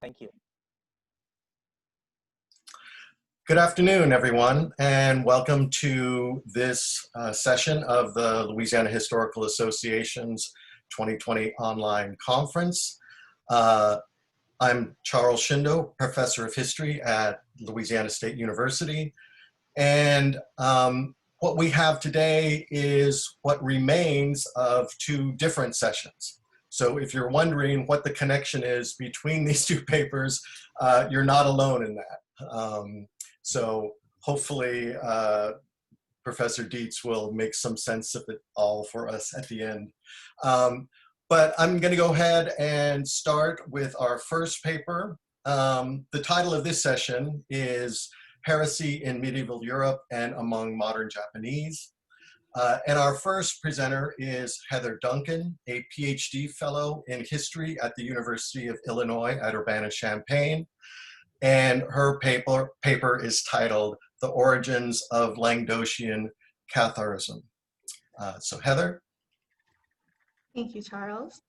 Thank you. Good afternoon, everyone, and welcome to this session of the Louisiana Historical Association's 2020 online conference. I'm Charles Shindo, Professor of History at Louisiana State University, and what we have today is what remains of two different sessions. So if you're wondering what the connection is between these two papers, you're not alone in that. So hopefully Professor Dietz will make some sense of it all for us at the end. But I'm going to go ahead and start with our first paper. The title of this session is Heresy in Medieval Europe and Among Modern Japanese. And our first presenter is Heather Duncan, a PhD fellow in history at the University of Illinois at Urbana-Champaign. And her paper is titled The Origins of Languedocian Catharism. So Heather. Thank you, Charles.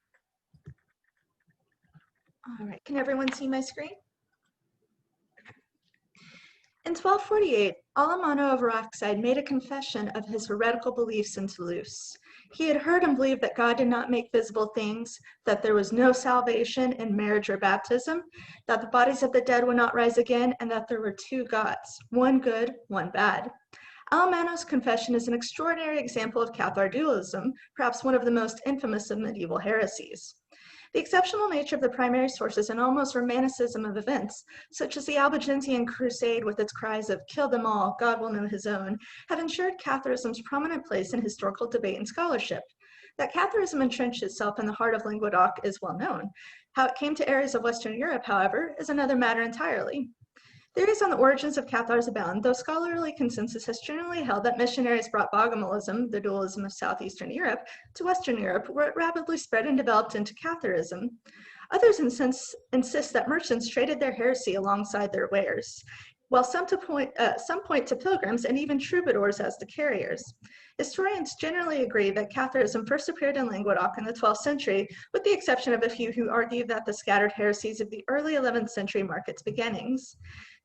All right, can everyone see my screen? In 1248, Alemanno of Roxide made a confession of his heretical beliefs in Toulouse. He had heard and believed that God did not make visible things, that there was no salvation in marriage or baptism, that the bodies of the dead would not rise again, and that there were two gods, one good, one bad. Alemanno's confession is an extraordinary example of Cathar dualism, perhaps one of the most infamous of medieval heresies. The exceptional nature of the primary sources and almost romanticism of events, such as the Albigensian Crusade with its cries of "kill them all, God will know his own," have ensured Catharism's prominent place in historical debate and scholarship. That Catharism entrenched itself in the heart of Languedoc is well known. How it came to areas of Western Europe, however, is another matter entirely. Theories on the origins of Cathars abound, though scholarly consensus has generally held that missionaries brought Bogomilism, the dualism of Southeastern Europe, to Western Europe, where it rapidly spread and developed into Catharism. Others insist that merchants traded their heresy alongside their wares, while some point to pilgrims and even troubadours as the carriers. Historians generally agree that Catharism first appeared in Languedoc in the 12th century, with the exception of a few who argue that the scattered heresies of the early 11th century mark its beginnings.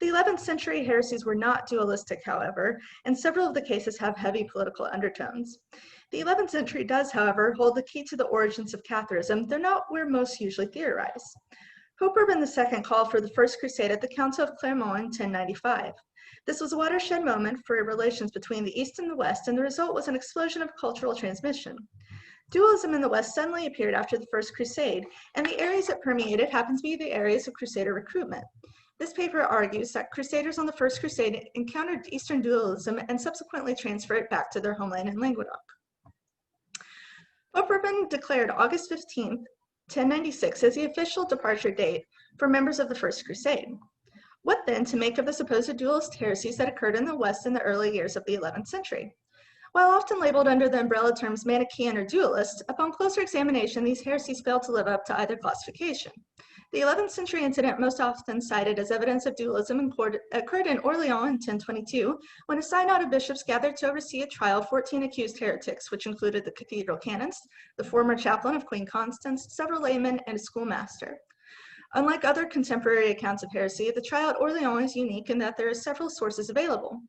The 11th century heresies were not dualistic, however, and several of the cases have heavy political undertones. The 11th century does, however, hold the key to the origins of Catharism, though not where most usually theorize. Pope Urban II called for the First Crusade at the Council of Clermont in 1095. This was a watershed moment for relations between the East and the West, and the result was an explosion of cultural transmission. Dualism in the West suddenly appeared after the First Crusade, and the areas it permeated happened to be the areas of Crusader recruitment. This paper argues that Crusaders on the First Crusade encountered Eastern dualism and subsequently transferred it back to their homeland in Languedoc. Pope Urban declared August 15th, 1096 as the official departure date for members of the First Crusade. What then to make of the supposed dualist heresies that occurred in the West in the early years of the 11th century? While often labeled under the umbrella terms Manichaean or dualist, upon closer examination, these heresies failed to live up to either classification. The 11th century incident most often cited as evidence of dualism occurred in Orleans in 1022, when a synod of bishops gathered to oversee a trial of 14 accused heretics, which included the cathedral canons, the former chaplain of Queen Constance, several laymen, and a schoolmaster. Unlike other contemporary accounts of heresy, the trial at Orleans is unique in that there are several sources available.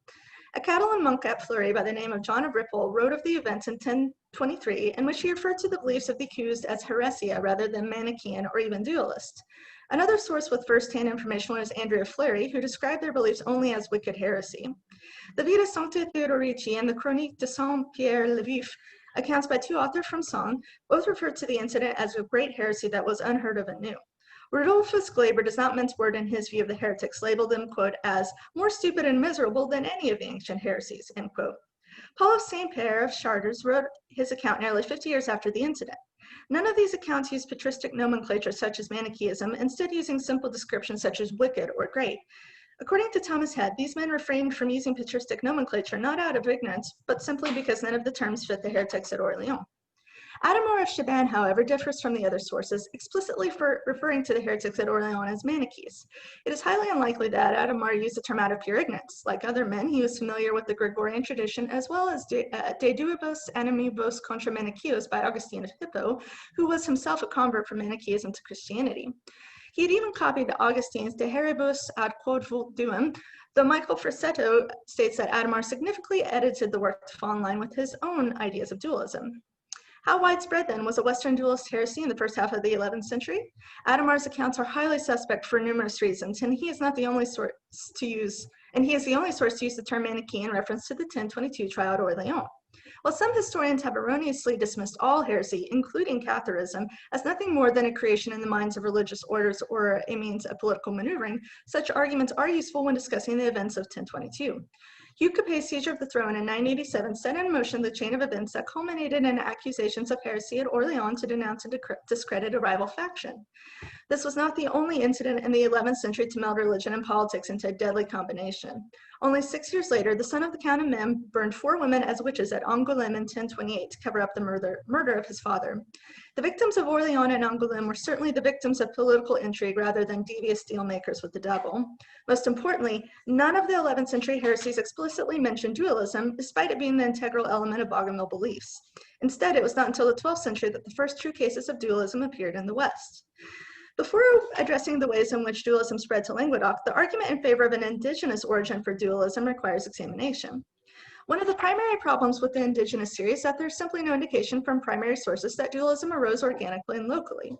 A Catalan monk at Fleury by the name of John of Ripoll wrote of the events in 1023, in which he referred to the beliefs of the accused as heresia rather than Manichaean or even dualist. Another source with first-hand information was Andrew of Fleury, who described their beliefs only as wicked heresy. The Vita Sancti Theodorici and the Chronique de Saint-Pierre le Vif, accounts by two authors from Song, both referred to the incident as a great heresy that was unheard of and new. Rodolphus Glaber does not mince word in his view of the heretics, labeled them, quote, as more stupid and miserable than any of the ancient heresies, end quote. Paul of Saint-Père of Chartres wrote his account nearly 50 years after the incident. None of these accounts use patristic nomenclature such as Manichaeism, instead using simple descriptions such as wicked or great. According to Thomas Head, these men refrained from using patristic nomenclature not out of ignorance, but simply because none of the terms fit the heretics at Orleans. Adamar of Chaban, however, differs from the other sources, explicitly referring to the heretics at Orleans as Manichees. It is highly unlikely that Adamar used the term out of pure ignorance. Like other men, he was familiar with the Gregorian tradition, as well as De Duibus Animibus contra Manichaeos by Augustine of Hippo, who was himself a convert from Manichaeism to Christianity. He had even copied Augustine's De Heribus ad quod vult duum, though Michael Frassetto states that Adhemar significantly edited the work to fall in line with his own ideas of dualism. How widespread, then, was a Western dualist heresy in the first half of the 11th century? Adhemar's accounts are highly suspect for numerous reasons, and he is the only source to use the term Manichaean in reference to the 1022 trial at Orleans. While some historians have erroneously dismissed all heresy, including Catharism, as nothing more than a creation in the minds of religious orders or a means of political maneuvering, such arguments are useful when discussing the events of 1022. Hugh Capet's seizure of the throne in 987 set in motion the chain of events that culminated in accusations of heresy at Orleans to denounce and discredit a rival faction. This was not the only incident in the 11th century to meld religion and politics into a deadly combination. Only 6 years later, the son of the Count of Mem burned 4 women as witches at Angoulême in 1028 to cover up the murder of his father. The victims of Orleans and Angoulême were certainly the victims of political intrigue rather than devious deal makers with the devil. Most importantly, none of the 11th century heresies explicitly mentioned dualism, despite it being the integral element of Bogomil beliefs. Instead, it was not until the 12th century that the first true cases of dualism appeared in the West. Before addressing the ways in which dualism spread to Languedoc, the argument in favor of an indigenous origin for dualism requires examination. One of the primary problems with the indigenous theory is that there's simply no indication from primary sources that dualism arose organically and locally.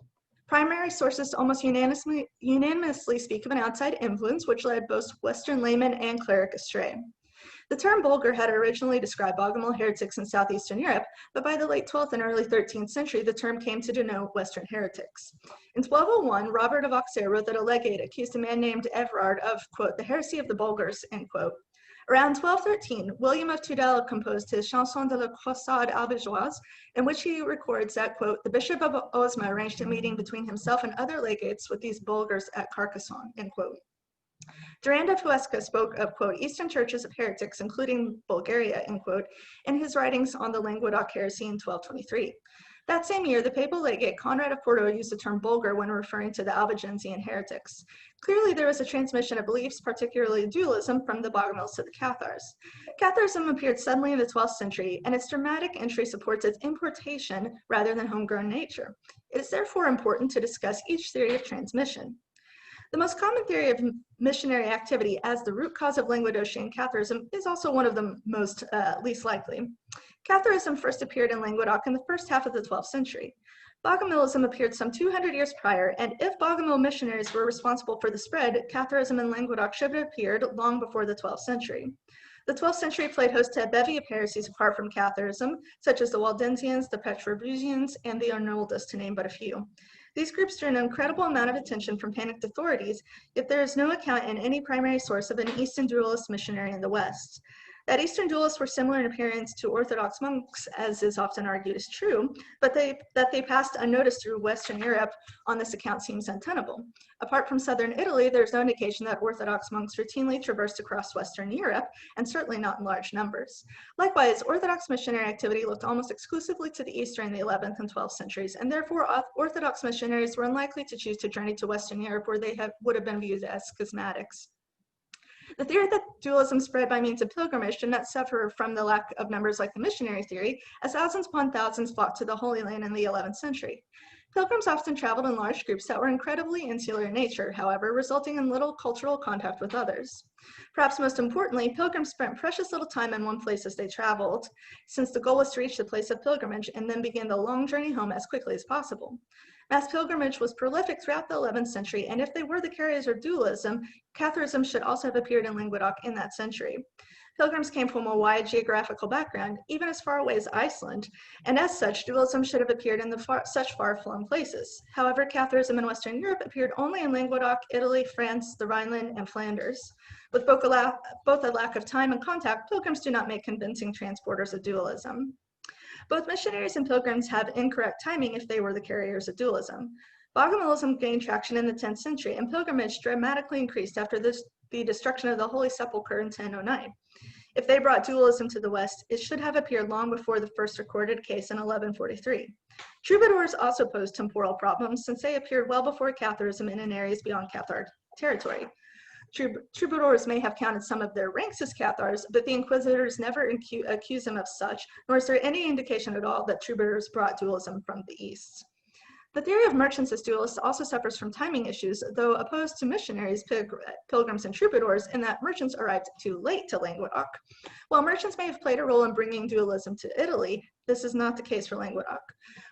Primary sources almost unanimously speak of an outside influence which led both Western laymen and cleric astray. The term Bulgar had originally described Bogomil heretics in southeastern Europe, but by the late 12th and early 13th century, the term came to denote Western heretics. In 1201, Robert of Auxerre wrote that a legate accused a man named Everard of, quote, the heresy of the Bulgars, end quote. Around 1213, William of Tudela composed his Chanson de la Croisade Albigeoise, in which he records that, quote, the Bishop of Osma arranged a meeting between himself and other legates with these Bulgars at Carcassonne, end quote. Durand of Huesca spoke of, quote, Eastern churches of heretics, including Bulgaria, end quote, in his writings on the Languedoc heresy in 1223. That same year, the papal legate Conrad of Porto used the term Bulgar when referring to the Albigensian heretics. Clearly, there was a transmission of beliefs, particularly dualism, from the Bogomils to the Cathars. Catharism appeared suddenly in the 12th century, and its dramatic entry supports its importation rather than homegrown nature. It is therefore important to discuss each theory of transmission. The most common theory of missionary activity as the root cause of Languedocian Catharism is also one of the most least likely. Catharism first appeared in Languedoc in the first half of the 12th century. Bogomilism appeared some 200 years prior, and if Bogomil missionaries were responsible for the spread, Catharism in Languedoc should have appeared long before the 12th century. The 12th century played host to a bevy of heresies apart from Catharism, such as the Waldensians, the Petrobrusians, and the Arnoldists, to name but a few. These groups drew an incredible amount of attention from panicked authorities, yet there is no account in any primary source of an Eastern dualist missionary in the West. That Eastern dualists were similar in appearance to Orthodox monks, as is often argued, is true, but that they passed unnoticed through Western Europe on this account seems untenable. Apart from southern Italy, there's no indication that Orthodox monks routinely traversed across Western Europe, and certainly not in large numbers. Likewise, Orthodox missionary activity looked almost exclusively to the east during the 11th and 12th centuries, and therefore Orthodox missionaries were unlikely to choose to journey to Western Europe where they would have been viewed as schismatics. The theory that dualism spread by means of pilgrimage did not suffer from the lack of numbers like the missionary theory, as thousands upon thousands flocked to the Holy Land in the 11th century. Pilgrims often traveled in large groups that were incredibly insular in nature, however, resulting in little cultural contact with others. Perhaps most importantly, pilgrims spent precious little time in one place as they traveled, since the goal was to reach the place of pilgrimage and then begin the long journey home as quickly as possible. Mass pilgrimage was prolific throughout the 11th century, and if they were the carriers of dualism, Catharism should also have appeared in Languedoc in that century. Pilgrims came from a wide geographical background, even as far away as Iceland, and as such, dualism should have appeared in such far-flung places. However, Catharism in Western Europe appeared only in Languedoc, Italy, France, the Rhineland, and Flanders. With both a lack of time and contact, pilgrims do not make convincing transporters of dualism. Both missionaries and pilgrims have incorrect timing if they were the carriers of dualism. Bogomilism gained traction in the 10th century, and pilgrimage dramatically increased after the destruction of the Holy Sepulchre in 1009. If they brought dualism to the West, it should have appeared long before the first recorded case in 1143. Troubadours also posed temporal problems, since they appeared well before Catharism and in areas beyond Cathar territory. Troubadours may have counted some of their ranks as Cathars, but the inquisitors never accused them of such, nor is there any indication at all that troubadours brought dualism from the East. The theory of merchants as dualists also suffers from timing issues, though opposed to missionaries, pilgrims, and troubadours, in that merchants arrived too late to Languedoc. While merchants may have played a role in bringing dualism to Italy, this is not the case for Languedoc.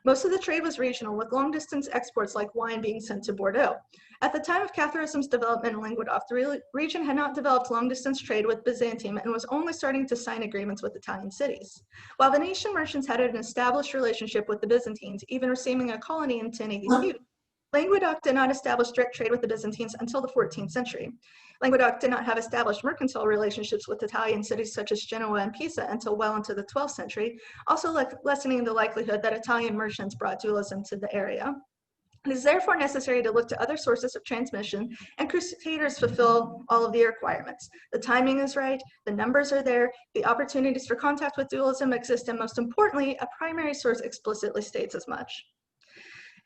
Most of the trade was regional, with long-distance exports like wine being sent to Bordeaux. At the time of Catharism's development in Languedoc, the region had not developed long-distance trade with Byzantium and was only starting to sign agreements with Italian cities. While Venetian merchants had an established relationship with the Byzantines, even receiving a colony in 1082, Languedoc did not establish direct trade with the Byzantines until the 14th century. Languedoc did not have established mercantile relationships with Italian cities such as Genoa and Pisa until well into the 12th century, also lessening the likelihood that Italian merchants brought dualism to the area. It is therefore necessary to look to other sources of transmission, and crusaders fulfill all of the requirements. The timing is right, the numbers are there, the opportunities for contact with dualism exist, and most importantly, a primary source explicitly states as much.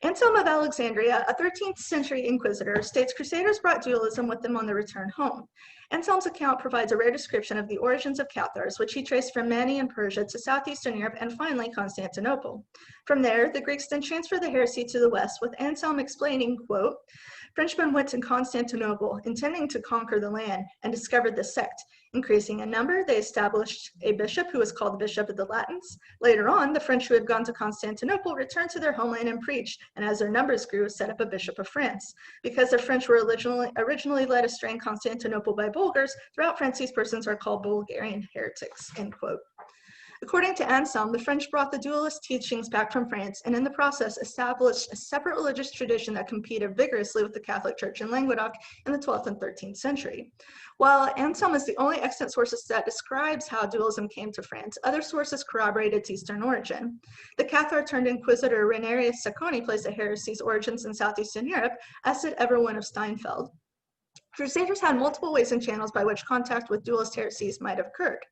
Anselm of Alexandria, a 13th century inquisitor, states crusaders brought dualism with them on their return home. Anselm's account provides a rare description of the origins of Cathars, which he traced from Mani in Persia to southeastern Europe and finally Constantinople. From there, the Greeks then transferred the heresy to the west, with Anselm explaining, quote, "Frenchmen went to Constantinople, intending to conquer the land, and discovered the sect. Increasing in number, they established a bishop who was called the Bishop of the Latins. Later on, the French who had gone to Constantinople returned to their homeland and preached, and as their numbers grew, set up a bishop of France. Because the French were originally led astray in Constantinople by Bulgars, throughout France these persons are called Bulgarian heretics," end quote. According to Anselm, the French brought the dualist teachings back from France and in the process established a separate religious tradition that competed vigorously with the Catholic Church in Languedoc in the 12th and 13th century. While Anselm is the only extant source that describes how dualism came to France, other sources corroborate its Eastern origin. The Cathar-turned-inquisitor Reinarius Sacconi placed the heresy's origins in southeastern Europe, as did Everwin of Steinfeld. Crusaders had multiple ways and channels by which contact with dualist heresies might have occurred.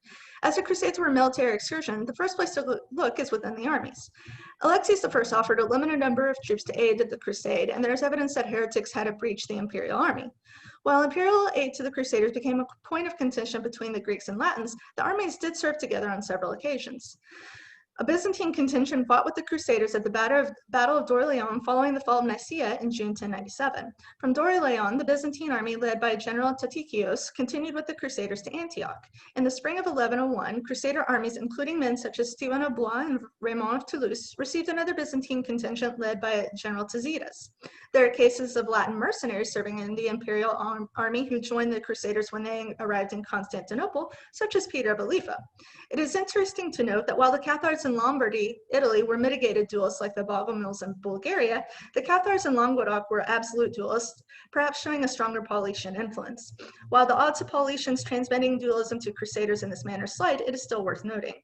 As the Crusades were a military excursion, the first place to look is within the armies. Alexius I offered a limited number of troops to aid the crusade, and there is evidence that heretics had breached the imperial army. While imperial aid to the Crusaders became a point of contention between the Greeks and Latins, the armies did serve together on several occasions. A Byzantine contingent fought with the Crusaders at the Battle of Dorylaeum following the fall of Nicaea in June 1097. From Dorylaeum, the Byzantine army led by General Tatikios continued with the Crusaders to Antioch. In the spring of 1101, Crusader armies, including men such as Stephen of Blois and Raymond of Toulouse, received another Byzantine contingent led by General Tacitus. There are cases of Latin mercenaries serving in the imperial army who joined the Crusaders when they arrived in Constantinople, such as Peter of Alifa. It is interesting to note that while the Cathars in Lombardy, Italy, were mitigated duelists like the Bogomils in Bulgaria, the Cathars in Languedoc were absolute duelists, perhaps showing a stronger Paulician influence. While the odds of Paulicians transmitting dualism to Crusaders in this manner slight, it is still worth noting.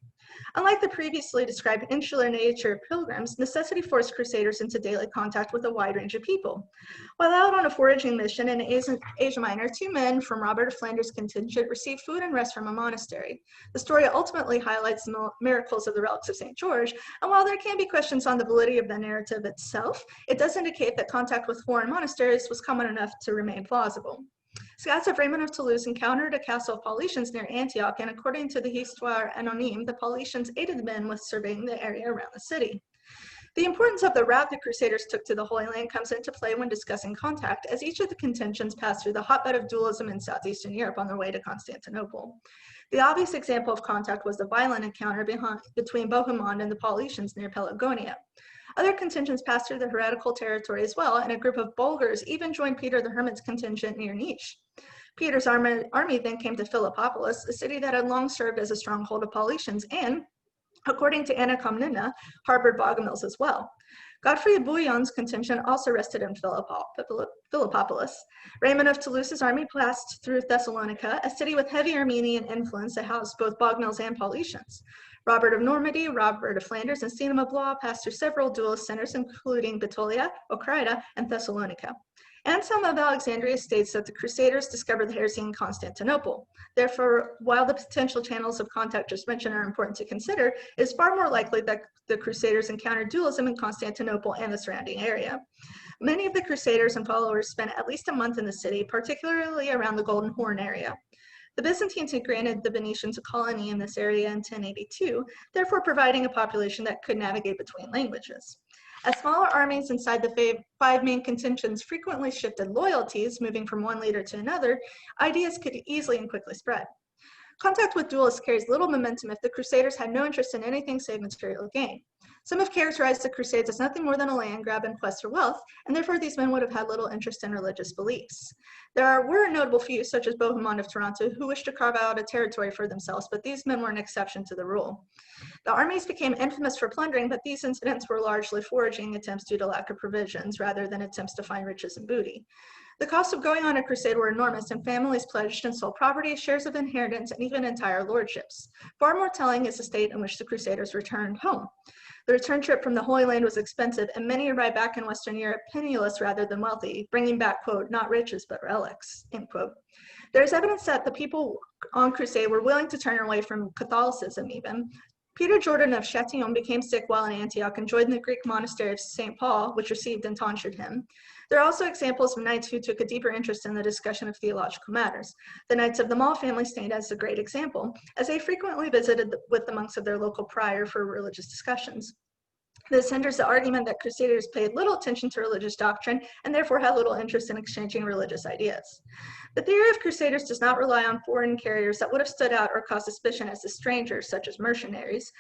Unlike the previously described insular nature of pilgrims, necessity forced Crusaders into daily contact with a wide range of people. While out on a foraging mission in Asia Minor, 2 men from Robert of Flanders' contingent received food and rest from a monastery. The story ultimately highlights the miracles of the relics of St. George, and while there can be questions on the validity of the narrative itself, it does indicate that contact with foreign monasteries was common enough to remain plausible. Scouts of Raymond of Toulouse encountered a castle of Paulicians near Antioch, and according to the Histoire Anonyme, the Paulicians aided the men with surveying the area around the city. The importance of the route the Crusaders took to the Holy Land comes into play when discussing contact, as each of the contingents passed through the hotbed of dualism in southeastern Europe on their way to Constantinople. The obvious example of contact was the violent encounter between Bohemond and the Paulicians near Pelagonia. Other contingents passed through the heretical territory as well, and a group of Bulgars even joined Peter the Hermit's contingent near Niche. Peter's army then came to Philippopolis, a city that had long served as a stronghold of Paulicians and, according to Anna Komnena, harbored Bogomils as well. Godfrey of Bouillon's contingent also rested in Philippopolis. Raymond of Toulouse's army passed through Thessalonica, a city with heavy Armenian influence that housed both Bogomils and Paulicians. Robert of Normandy, Robert of Flanders, and Stephen of Blois passed through several dualist centers, including Bitolia, Ochrida, and Thessalonica. Anselm of Alexandria states that the Crusaders discovered the heresy in Constantinople. Therefore, while the potential channels of contact just mentioned are important to consider, it is far more likely that the Crusaders encountered dualism in Constantinople and the surrounding area. Many of the Crusaders and followers spent at least a month in the city, particularly around the Golden Horn area. The Byzantines had granted the Venetians a colony in this area in 1082, therefore providing a population that could navigate between languages. As smaller armies inside the five main contentions frequently shifted loyalties, moving from one leader to another, ideas could easily and quickly spread. Contact with duelists carries little momentum if the Crusaders had no interest in anything save material gain. Some have characterized the Crusades as nothing more than a land grab and quest for wealth, and therefore these men would have had little interest in religious beliefs. There were a notable few, such as Bohemond of Toronto, who wished to carve out a territory for themselves, but these men were an exception to the rule. The armies became infamous for plundering, but these incidents were largely foraging attempts due to lack of provisions, rather than attempts to find riches and booty. The costs of going on a crusade were enormous, and families pledged and sold property, shares of inheritance, and even entire lordships. Far more telling is the state in which the Crusaders returned home. The return trip from the Holy Land was expensive, and many arrived back in Western Europe penniless rather than wealthy, bringing back, quote, not riches, but relics, end quote. There is evidence that the people on crusade were willing to turn away from Catholicism even. Peter Jordan of Châtillon became sick while in Antioch and joined the Greek monastery of St. Paul, which received and tonsured him. There are also examples of knights who took a deeper interest in the discussion of theological matters. The Knights of the Mall family stand as a great example, as they frequently visited with the monks of their local prior for religious discussions. This hinders the argument that Crusaders paid little attention to religious doctrine and therefore had little interest in exchanging religious ideas. The theory of Crusaders does not rely on foreign carriers that would have stood out or caused suspicion as the strangers, such as missionaries,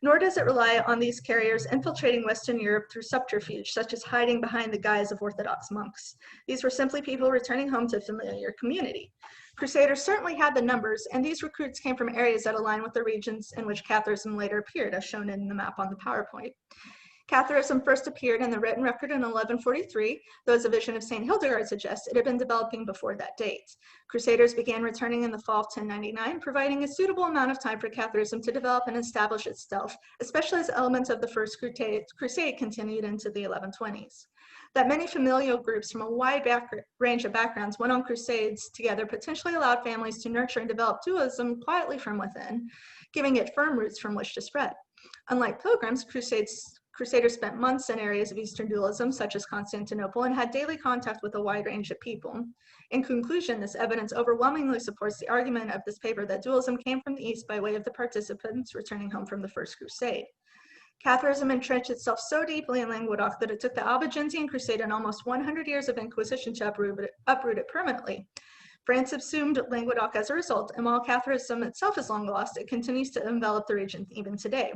nor does it rely on these carriers infiltrating Western Europe through subterfuge, such as hiding behind the guise of Orthodox monks. These were simply people returning home to a familiar community. Crusaders certainly had the numbers, and these recruits came from areas that align with the regions in which Catharism later appeared, as shown in the map on the PowerPoint. Catharism first appeared in the written record in 1143, though as a vision of St. Hildegard suggests, it had been developing before that date. Crusaders began returning in the fall of 1099, providing a suitable amount of time for Catharism to develop and establish itself, especially as elements of the First Crusade continued into the 1120s. That many familial groups from a wide range of backgrounds went on crusades together potentially allowed families to nurture and develop dualism quietly from within, giving it firm roots from which to spread. Unlike pilgrims, Crusaders spent months in areas of Eastern dualism, such as Constantinople, and had daily contact with a wide range of people. In conclusion, this evidence overwhelmingly supports the argument of this paper that dualism came from the East by way of the participants returning home from the First Crusade. Catharism entrenched itself so deeply in Languedoc that it took the Albigensian Crusade and almost 100 years of Inquisition to uproot it permanently. France assumed Languedoc as a result, and while Catharism itself is long lost, it continues to envelop the region even today.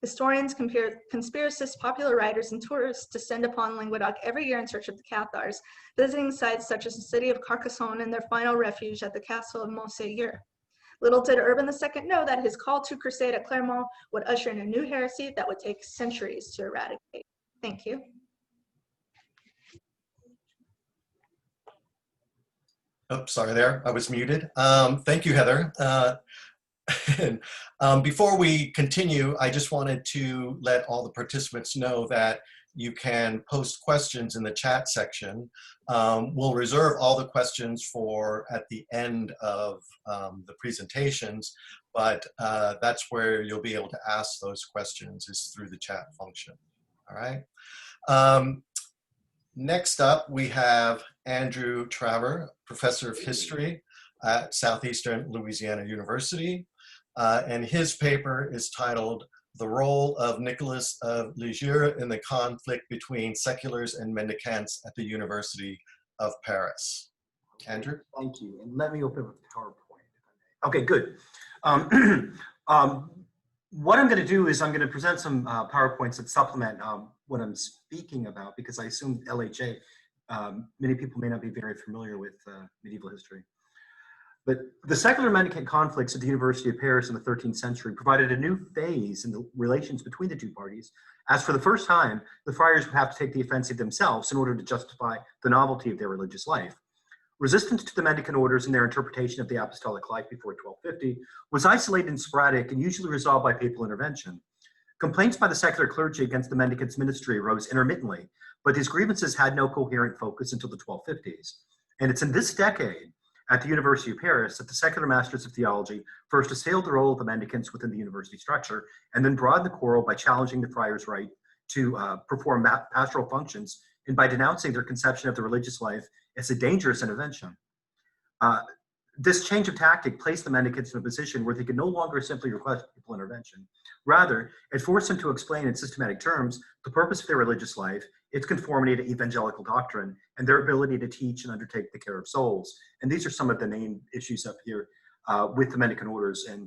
Historians, conspiracists, popular writers, and tourists descend upon Languedoc every year in search of the Cathars, visiting sites such as the city of Carcassonne and their final refuge at the castle of Montségur. Little did Urban II know that his call to crusade at Clermont would usher in a new heresy that would take centuries to eradicate. Thank you. Oh, sorry there, I was muted. Thank you, Heather. Before we continue, I just wanted to let all the participants know that you can post questions in the chat section. We'll reserve all the questions for at the end of the presentations, but that's where you'll be able to ask those questions is through the chat function. All right. Next up, we have Andrew Traver, Professor of History at Southeastern Louisiana University. And his paper is titled The Role of Nicholas of Ligure in the Conflict Between Seculars and Mendicants at the University of Paris. Andrew? Thank you. And let me open with PowerPoint. Okay, good. What I'm going to do is I'm going to present some PowerPoints that supplement what I'm speaking about, because I assume LHA, many people may not be very familiar with medieval history. But the secular mendicant conflicts at the University of Paris in the 13th century provided a new phase in the relations between the two parties, as for the first time, the friars would have to take the offensive themselves in order to justify the novelty of their religious life. Resistance to the mendicant orders and their interpretation of the apostolic life before 1250 was isolated and sporadic and usually resolved by papal intervention. Complaints by the secular clergy against the mendicants' ministry arose intermittently, but these grievances had no coherent focus until the 1250s. And it's in this decade at the University of Paris that the secular masters of theology first assailed the role of the mendicants within the university structure, and then broadened the quarrel by challenging the friars' right to perform pastoral functions and by denouncing their conception of the religious life as a dangerous intervention. This change of tactic placed the mendicants in a position where they could no longer simply request papal intervention. Rather, it forced them to explain in systematic terms the purpose of their religious life, its conformity to evangelical doctrine, and their ability to teach and undertake the care of souls. And these are some of the main issues up here with the mendicant orders, and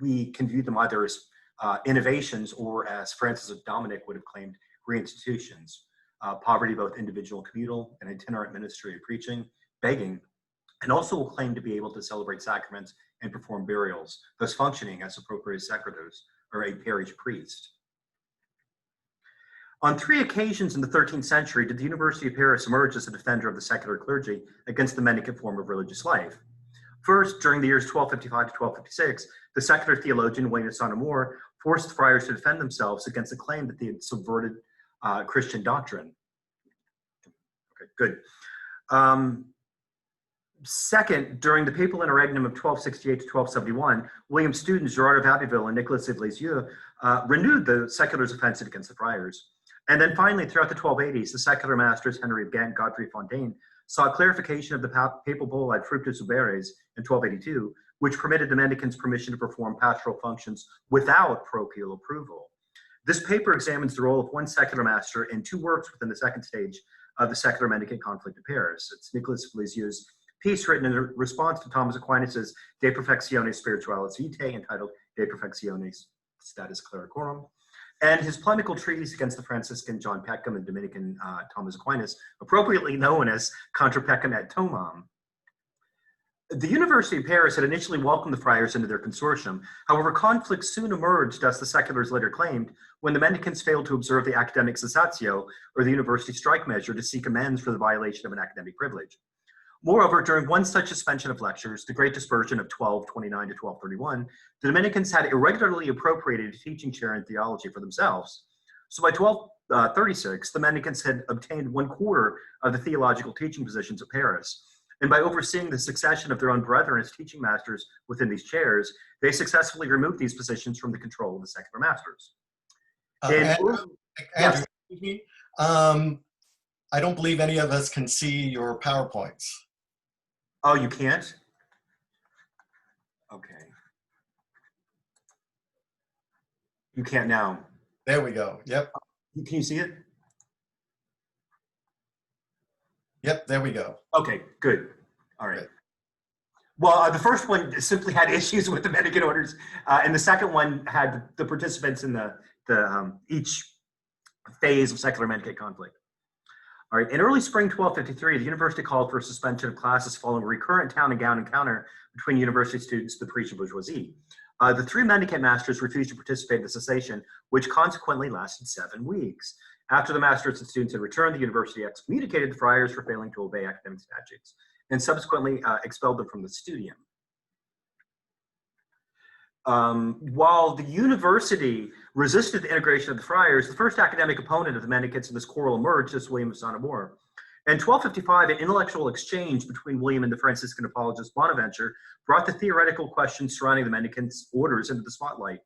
we can view them either as innovations or, as Francis of Dominic would have claimed, reinstitutions. Poverty, both individual and communal, an itinerant ministry of preaching, begging, and also will claim to be able to celebrate sacraments and perform burials, thus functioning as appropriate secretors or a parish priest. On 3 occasions in the 13th century did the University of Paris emerge as a defender of the secular clergy against the mendicant form of religious life. First, during the years 1255 to 1256, the secular theologian William de Saint-Amour forced the friars to defend themselves against the claim that they had subverted Christian doctrine. Okay, good. Second, during the papal interregnum of 1268 to 1271, William's students, Gerard of Abbeville and Nicholas of Lisieux, renewed the seculars' offensive against the friars. And then finally, throughout the 1280s, the secular masters Henry of Ghent, Godfrey of Fontaine, sought clarification of the papal bull Ad Fructus Uberes in 1282, which permitted the mendicants permission to perform pastoral functions without parochial approval. This paper examines the role of one secular master in 2 works within the second stage of the secular mendicant conflict of Paris. It's Nicholas of Lisieux's piece written in response to Thomas Aquinas' De Perfectione Spiritualis Vitae, entitled De Perfectionis Status Clericorum, and his polemical treatise against the Franciscan John Peckham and Dominican Thomas Aquinas, appropriately known as Contra Peckham et Thomam. The University of Paris had initially welcomed the friars into their consortium. However, conflict soon emerged, as the seculars later claimed, when the mendicants failed to observe the academic cessatio, or the university strike measure, to seek amends for the violation of an academic privilege. Moreover, during one such suspension of lectures, the Great Dispersion of 1229 to 1231, the Dominicans had irregularly appropriated a teaching chair in theology for themselves. So by 1236, the mendicants had obtained 1/4 of the theological teaching positions at Paris. And by overseeing the succession of their own brethren as teaching masters within these chairs, they successfully removed these positions from the control of the secular masters. Andrew, Yes. excuse me. I don't believe any of us can see your PowerPoints. Oh, you can't? Okay. You can't now. There we go. Yep. Can you see it? Yep, there we go. Okay, good. All right. Well, the first one simply had issues with the mendicant orders, and the second one had the participants in each phase of secular mendicant conflict. All right. In early spring 1253, the university called for a suspension of classes following a recurrent town and gown encounter between university students and the Parisian bourgeoisie. The 3 mendicant masters refused to participate in the cessation, which consequently lasted 7 weeks. After the masters and students had returned, the university excommunicated the friars for failing to obey academic statutes and subsequently expelled them from the studium. While the university resisted the integration of the friars, the first academic opponent of the mendicants in this quarrel emerged as William of Saint-Amour. In 1255, an intellectual exchange between William and the Franciscan apologist Bonaventure brought the theoretical questions surrounding the mendicants' orders into the spotlight.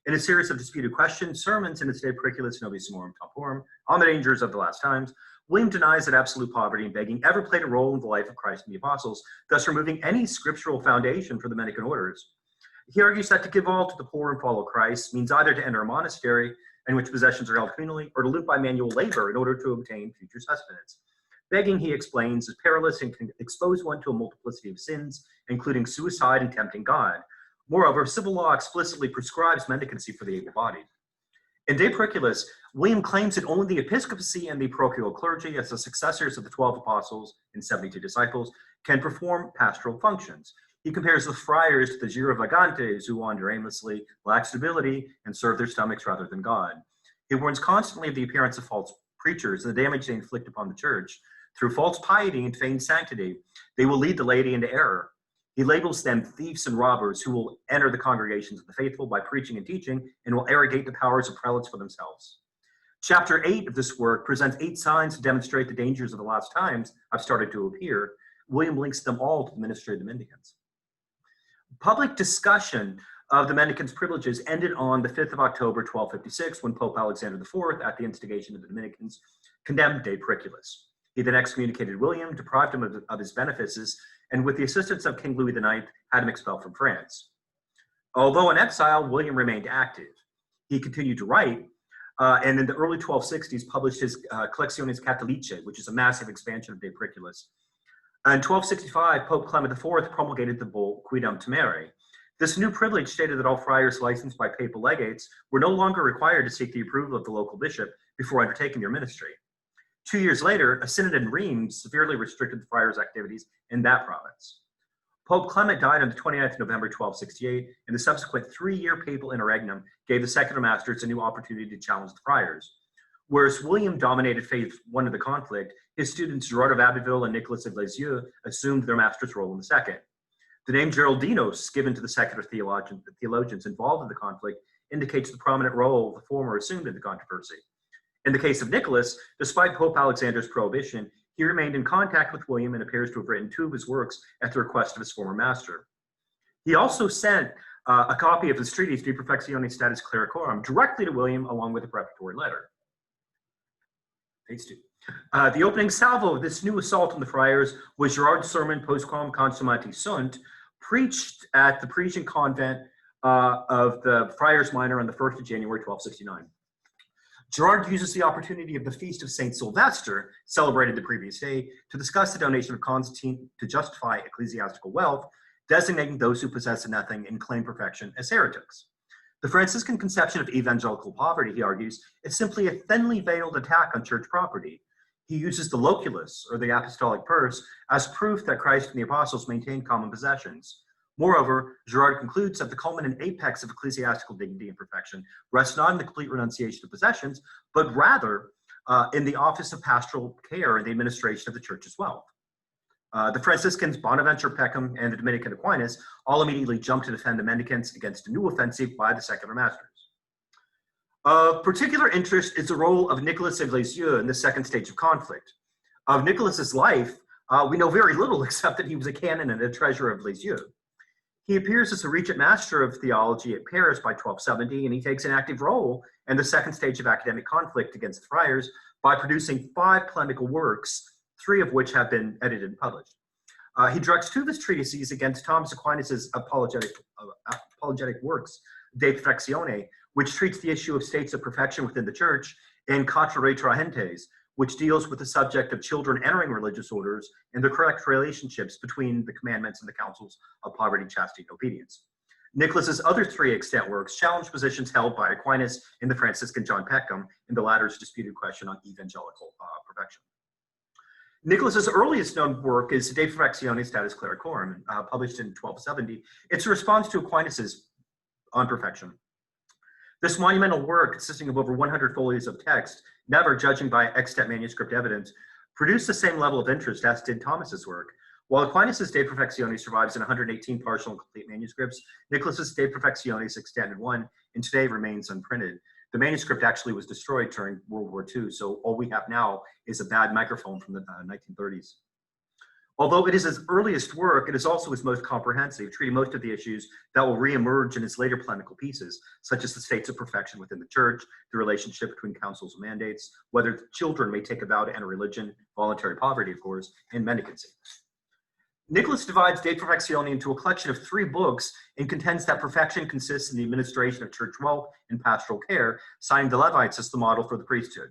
In a series of disputed questions, sermons in its De Periculis Novissimorum Temporum on the dangers of the last times, William denies that absolute poverty and begging ever played a role in the life of Christ and the apostles, thus removing any scriptural foundation for the mendicant orders. He argues that to give all to the poor and follow Christ means either to enter a monastery in which possessions are held communally, or to live by manual labor in order to obtain future sustenance. Begging, he explains, is perilous and can expose one to a multiplicity of sins, including suicide and tempting God. Moreover, civil law explicitly prescribes mendicancy for the able-bodied. In De Periculis, William claims that only the episcopacy and the parochial clergy, as the successors of the 12 apostles and 72 disciples, can perform pastoral functions. He compares the friars to the girovagantes who wander aimlessly, lack stability, and serve their stomachs rather than God. He warns constantly of the appearance of false preachers and the damage they inflict upon the church. Through false piety and feigned sanctity, they will lead the laity into error. He labels them thieves and robbers who will enter the congregations of the faithful by preaching and teaching and will arrogate the powers of prelates for themselves. Chapter 8 of this work presents 8 signs to demonstrate the dangers of the last times have started to appear. William links them all to the ministry of the mendicants. Public discussion of the mendicants' privileges ended on the 5th of October, 1256, when Pope Alexander IV, at the instigation of the Dominicans, condemned De Periculis. He then excommunicated William, deprived him of his benefices, and with the assistance of King Louis IX, had him expelled from France. Although in exile, William remained active. He continued to write, and in the early 1260s published his Collectiones Catholicae, which is a massive expansion of De Periculis. In 1265, Pope Clement IV promulgated the bull Quidam Temere. This new privilege stated that all friars licensed by papal legates were no longer required to seek the approval of the local bishop before undertaking their ministry. 2 years later, a synod in Rheims severely restricted the friars' activities in that province. Pope Clement died on the 29th of November 1268, and the subsequent 3-year papal interregnum gave the secular masters a new opportunity to challenge the friars. Whereas William dominated phase 1 of the conflict, his students Gerard of Abbeville and Nicholas of Lisieux assumed their master's role in the second. The name Geraldinos, given to the secular theologians involved in the conflict, indicates the prominent role the former assumed in the controversy. In the case of Nicholas, despite Pope Alexander's prohibition, he remained in contact with William and appears to have written 2 of his works at the request of his former master. He also sent a copy of his treatise De Perfectione Status Clericorum directly to William along with a preparatory letter. Page 2. The opening salvo of this new assault on the friars was Gerard's sermon Postquam Consumati Sunt, preached at the Parisian convent of the Friars Minor on the 1st of January 1269. Gerard uses the opportunity of the feast of Saint Sylvester, celebrated the previous day, to discuss the donation of Constantine to justify ecclesiastical wealth, designating those who possess nothing and claim perfection as heretics. The Franciscan conception of evangelical poverty, he argues, is simply a thinly veiled attack on church property. He uses the loculus, or the apostolic purse, as proof that Christ and the apostles maintained common possessions. Moreover, Gerard concludes that the culminant apex of ecclesiastical dignity and perfection rests not in the complete renunciation of possessions, but rather in the office of pastoral care and the administration of the church's wealth. The Franciscans, Bonaventure Peckham, and the Dominican Aquinas all immediately jumped to defend the mendicants against a new offensive by the secular masters. Of particular interest is the role of Nicholas of Lisieux in the second stage of conflict. Of Nicholas's life, we know very little except that he was a canon and a treasurer of Lisieux. He appears as a regent master of theology at Paris by 1270, and he takes an active role in the second stage of academic conflict against the friars by producing 5 polemical works, 3 of which have been edited and published. He directs 2 of his treatises against Thomas Aquinas' apologetic works, De Perfectione, which treats the issue of states of perfection within the church, and Contra Retrahentes, which deals with the subject of children entering religious orders and the correct relationships between the commandments and the counsels of poverty, chastity, and obedience. Nicholas's other 3 extant works challenge positions held by Aquinas and the Franciscan John Peckham in the latter's disputed question on evangelical perfection. Nicholas's earliest known work is De Perfectione Status Clericorum, published in 1270. It's a response to Aquinas's on perfection. This monumental work, consisting of over 100 folios of text, never, judging by extant manuscript evidence, produced the same level of interest as did Thomas's work. While Aquinas' De Perfectione survives in 118 partial and complete manuscripts, Nicholas's De Perfectionis extended one, and today remains unprinted. The manuscript actually was destroyed during World War II, so all we have now is a bad microphone from the 1930s. Although it is his earliest work, it is also his most comprehensive, treating most of the issues that will reemerge in his later polemical pieces, such as the states of perfection within the church, the relationship between councils and mandates, whether children may take a vow to enter religion, voluntary poverty, of course, and mendicancy. Nicholas divides De Perfectione into a collection of 3 books and contends that perfection consists in the administration of church wealth and pastoral care, citing the Levites as the model for the priesthood.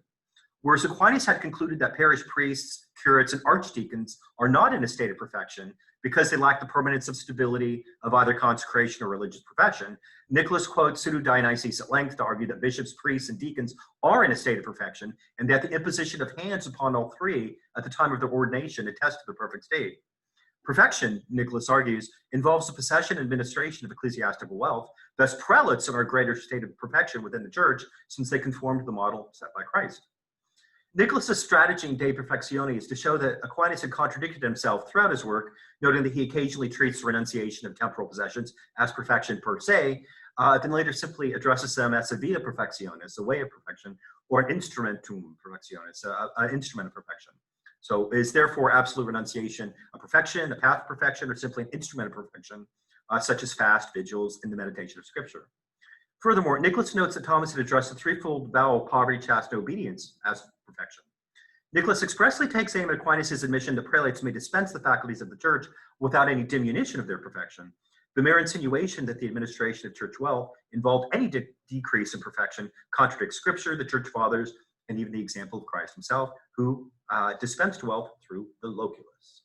Whereas Aquinas had concluded that parish priests, curates, and archdeacons are not in a state of perfection because they lack the permanence of stability of either consecration or religious profession, Nicholas quotes Pseudo-Dionysius at length to argue that bishops, priests, and deacons are in a state of perfection, and that the imposition of hands upon all 3 at the time of their ordination attest to the perfect state. Perfection, Nicholas argues, involves the possession and administration of ecclesiastical wealth. Thus, prelates are a greater state of perfection within the church since they conform to the model set by Christ. Nicholas's strategy in De Perfectione is to show that Aquinas had contradicted himself throughout his work, noting that he occasionally treats the renunciation of temporal possessions as perfection per se, then later simply addresses them as a via perfectionis, a way of perfection, or an instrumentum perfectionis, an instrument of perfection. So is therefore absolute renunciation a perfection, a path to perfection, or simply an instrument of perfection, such as fast, vigils, and the meditation of Scripture? Furthermore, Nicholas notes that Thomas had addressed the threefold vow of poverty, chastity, obedience as perfection. Nicholas expressly takes aim at Aquinas' admission that prelates may dispense the faculties of the church without any diminution of their perfection. The mere insinuation that the administration of church wealth involved any decrease in perfection contradicts scripture, the church fathers, and even the example of Christ himself, who dispensed wealth through the loculus.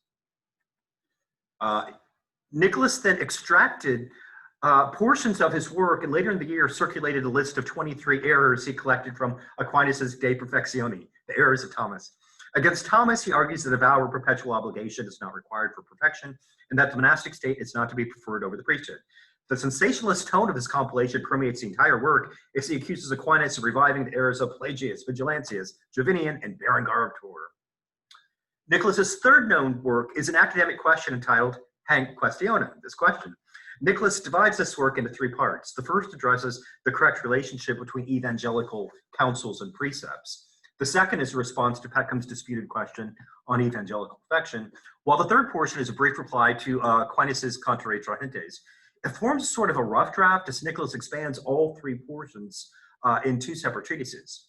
Nicholas then extracted portions of his work, and later in the year circulated a list of 23 errors he collected from Aquinas' De Perfectione, the errors of Thomas. Against Thomas, he argues that a vow or perpetual obligation is not required for perfection, and that the monastic state is not to be preferred over the priesthood. The sensationalist tone of his compilation permeates the entire work as he accuses Aquinas of reviving the errors of Pelagius, Vigilantius, Jovinian, and Berengar of Tours. Nicholas's third known work is an academic question entitled Hanc Questionem, this question. Nicholas divides this work into three parts. The first addresses the correct relationship between evangelical counsels and precepts. The second is a response to Peckham's disputed question on evangelical perfection, while the third portion is a brief reply to Aquinas' Contra Trahentes. It forms sort of a rough draft as Nicholas expands all three portions in two separate treatises.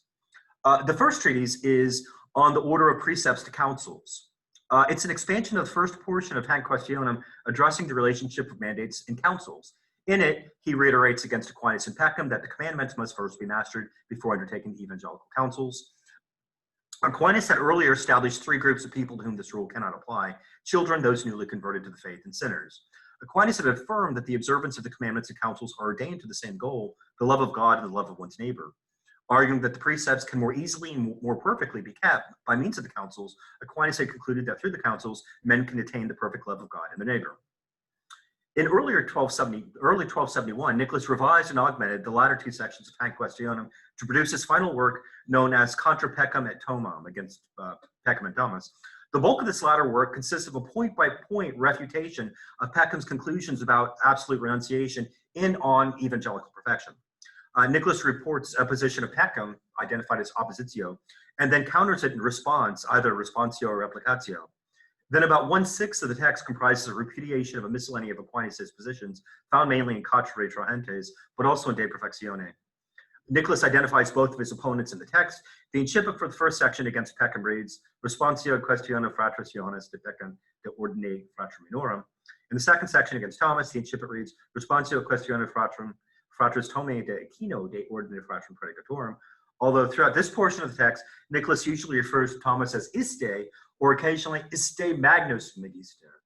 The first treatise is on the order of precepts to councils. It's an expansion of the first portion of Hanc Questionem, addressing the relationship of mandates and councils. In it, he reiterates against Aquinas and Peckham that the commandments must first be mastered before undertaking the evangelical councils. Aquinas had earlier established three groups of people to whom this rule cannot apply: children, those newly converted to the faith, and sinners. Aquinas had affirmed that the observance of the commandments and counsels are ordained to the same goal, the love of God and the love of one's neighbor. Arguing that the precepts can more easily and more perfectly be kept by means of the counsels, Aquinas had concluded that through the counsels, men can attain the perfect love of God and their neighbor. In early 1271, Nicholas revised and augmented the latter two sections of Hanc Questionem to produce his final work known as Contra Peckham et Thomam, against Peckham and Thomas. The bulk of this latter work consists of a point-by-point refutation of Peckham's conclusions about absolute renunciation in on evangelical perfection. Nicholas reports a position of Peckham, identified as oppositio, and then counters it in response, either responsio or replicatio. Then about 1/6 of the text comprises a repudiation of a miscellany of Aquinas' positions, found mainly in Contra Trahentes, but also in De Perfectione. Nicholas identifies both of his opponents in the text. The incipit for the first section against Peckham reads, Responsio questione fratris Johannes de Peckham de ordine fratrum minorum. In the second section against Thomas, the incipit reads, Responsio questione fratris Tome de Aquino de ordine fratrum predicatorum. Although throughout this portion of the text, Nicholas usually refers to Thomas as iste, or occasionally iste magnus magister.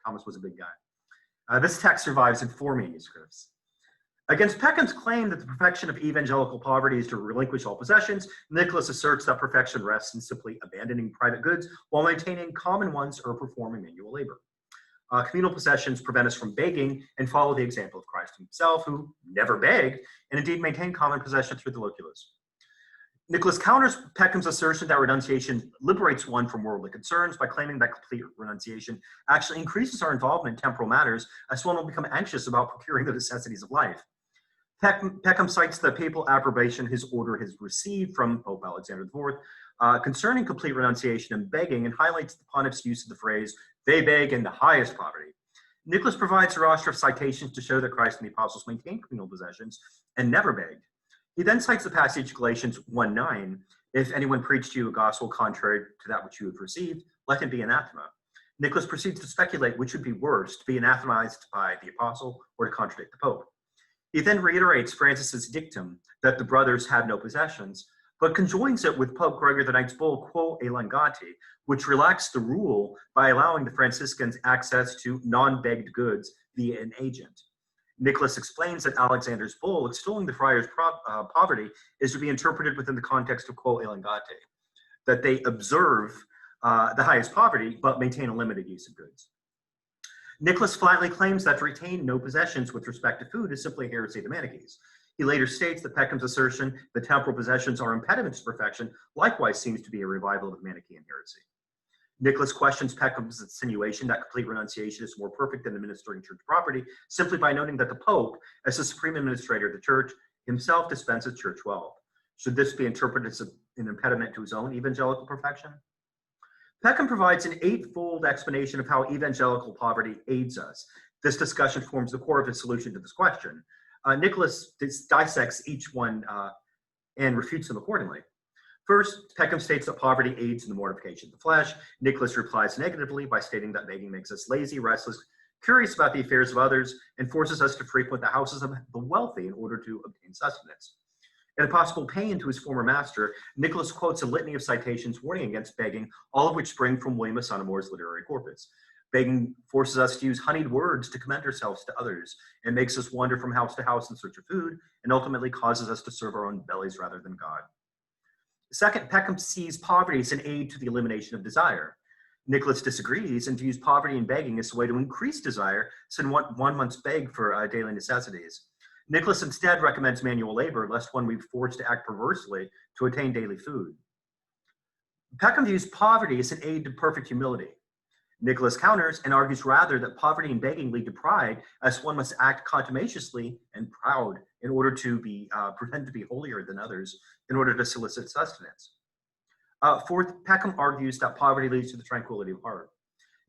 Thomas was a big guy. This text survives in 4 manuscripts. Against Peckham's claim that the perfection of evangelical poverty is to relinquish all possessions, Nicholas asserts that perfection rests in simply abandoning private goods while maintaining common ones or performing manual labor. Communal possessions prevent us from begging and follow the example of Christ himself, who never begged and indeed maintained common possession through the loculus. Nicholas counters Peckham's assertion that renunciation liberates one from worldly concerns by claiming that complete renunciation actually increases our involvement in temporal matters, as one will become anxious about procuring the necessities of life. Peckham cites the papal approbation his order has received from Pope Alexander IV concerning complete renunciation and begging, and highlights the pontiff's use of the phrase, they beg in the highest poverty. Nicholas provides a roster of citations to show that Christ and the apostles maintained communal possessions and never begged. He then cites the passage Galatians 1:9, if anyone preached to you a gospel contrary to that which you have received, let him be anathema. Nicholas proceeds to speculate which would be worse, to be anathematized by the apostle or to contradict the Pope. He then reiterates Francis's dictum that the brothers had no possessions, but conjoins it with Pope Gregory IX's bull Quo Elangati, which relaxed the rule by allowing the Franciscans access to non-begged goods via an agent. Nicholas explains that Alexander's bull extolling the friars' poverty is to be interpreted within the context of Quo Elangati, that they observe the highest poverty but maintain a limited use of goods. Nicholas flatly claims that to retain no possessions with respect to food is simply a heresy of the Manichees. He later states that Peckham's assertion that temporal possessions are impediments to perfection likewise seems to be a revival of Manichean heresy. Nicholas questions Peckham's insinuation that complete renunciation is more perfect than administering church property simply by noting that the Pope, as the supreme administrator of the church, himself dispenses church wealth. Should this be interpreted as an impediment to his own evangelical perfection? Peckham provides an 8-fold explanation of how evangelical poverty aids us. This discussion forms the core of his solution to this question. Nicholas dissects each one and refutes them accordingly. First, Peckham states that poverty aids in the mortification of the flesh. Nicholas replies negatively by stating that begging makes us lazy, restless, curious about the affairs of others, and forces us to frequent the houses of the wealthy in order to obtain sustenance. In a possible paean to his former master, Nicholas quotes a litany of citations warning against begging, all of which spring from William of Sonomore's literary corpus. Begging forces us to use honeyed words to commend ourselves to others, and makes us wander from house to house in search of food, and ultimately causes us to serve our own bellies rather than God. Second, Peckham sees poverty as an aid to the elimination of desire. Nicholas disagrees and views poverty and begging as a way to increase desire, since one must beg for daily necessities. Nicholas instead recommends manual labor, lest one be forced to act perversely to attain daily food. Peckham views poverty as an aid to perfect humility. Nicholas counters and argues rather that poverty and begging lead to pride, as one must act contumaciously and proud in order to pretend to be holier than others in order to solicit sustenance. Fourth, Peckham argues that poverty leads to the tranquility of heart.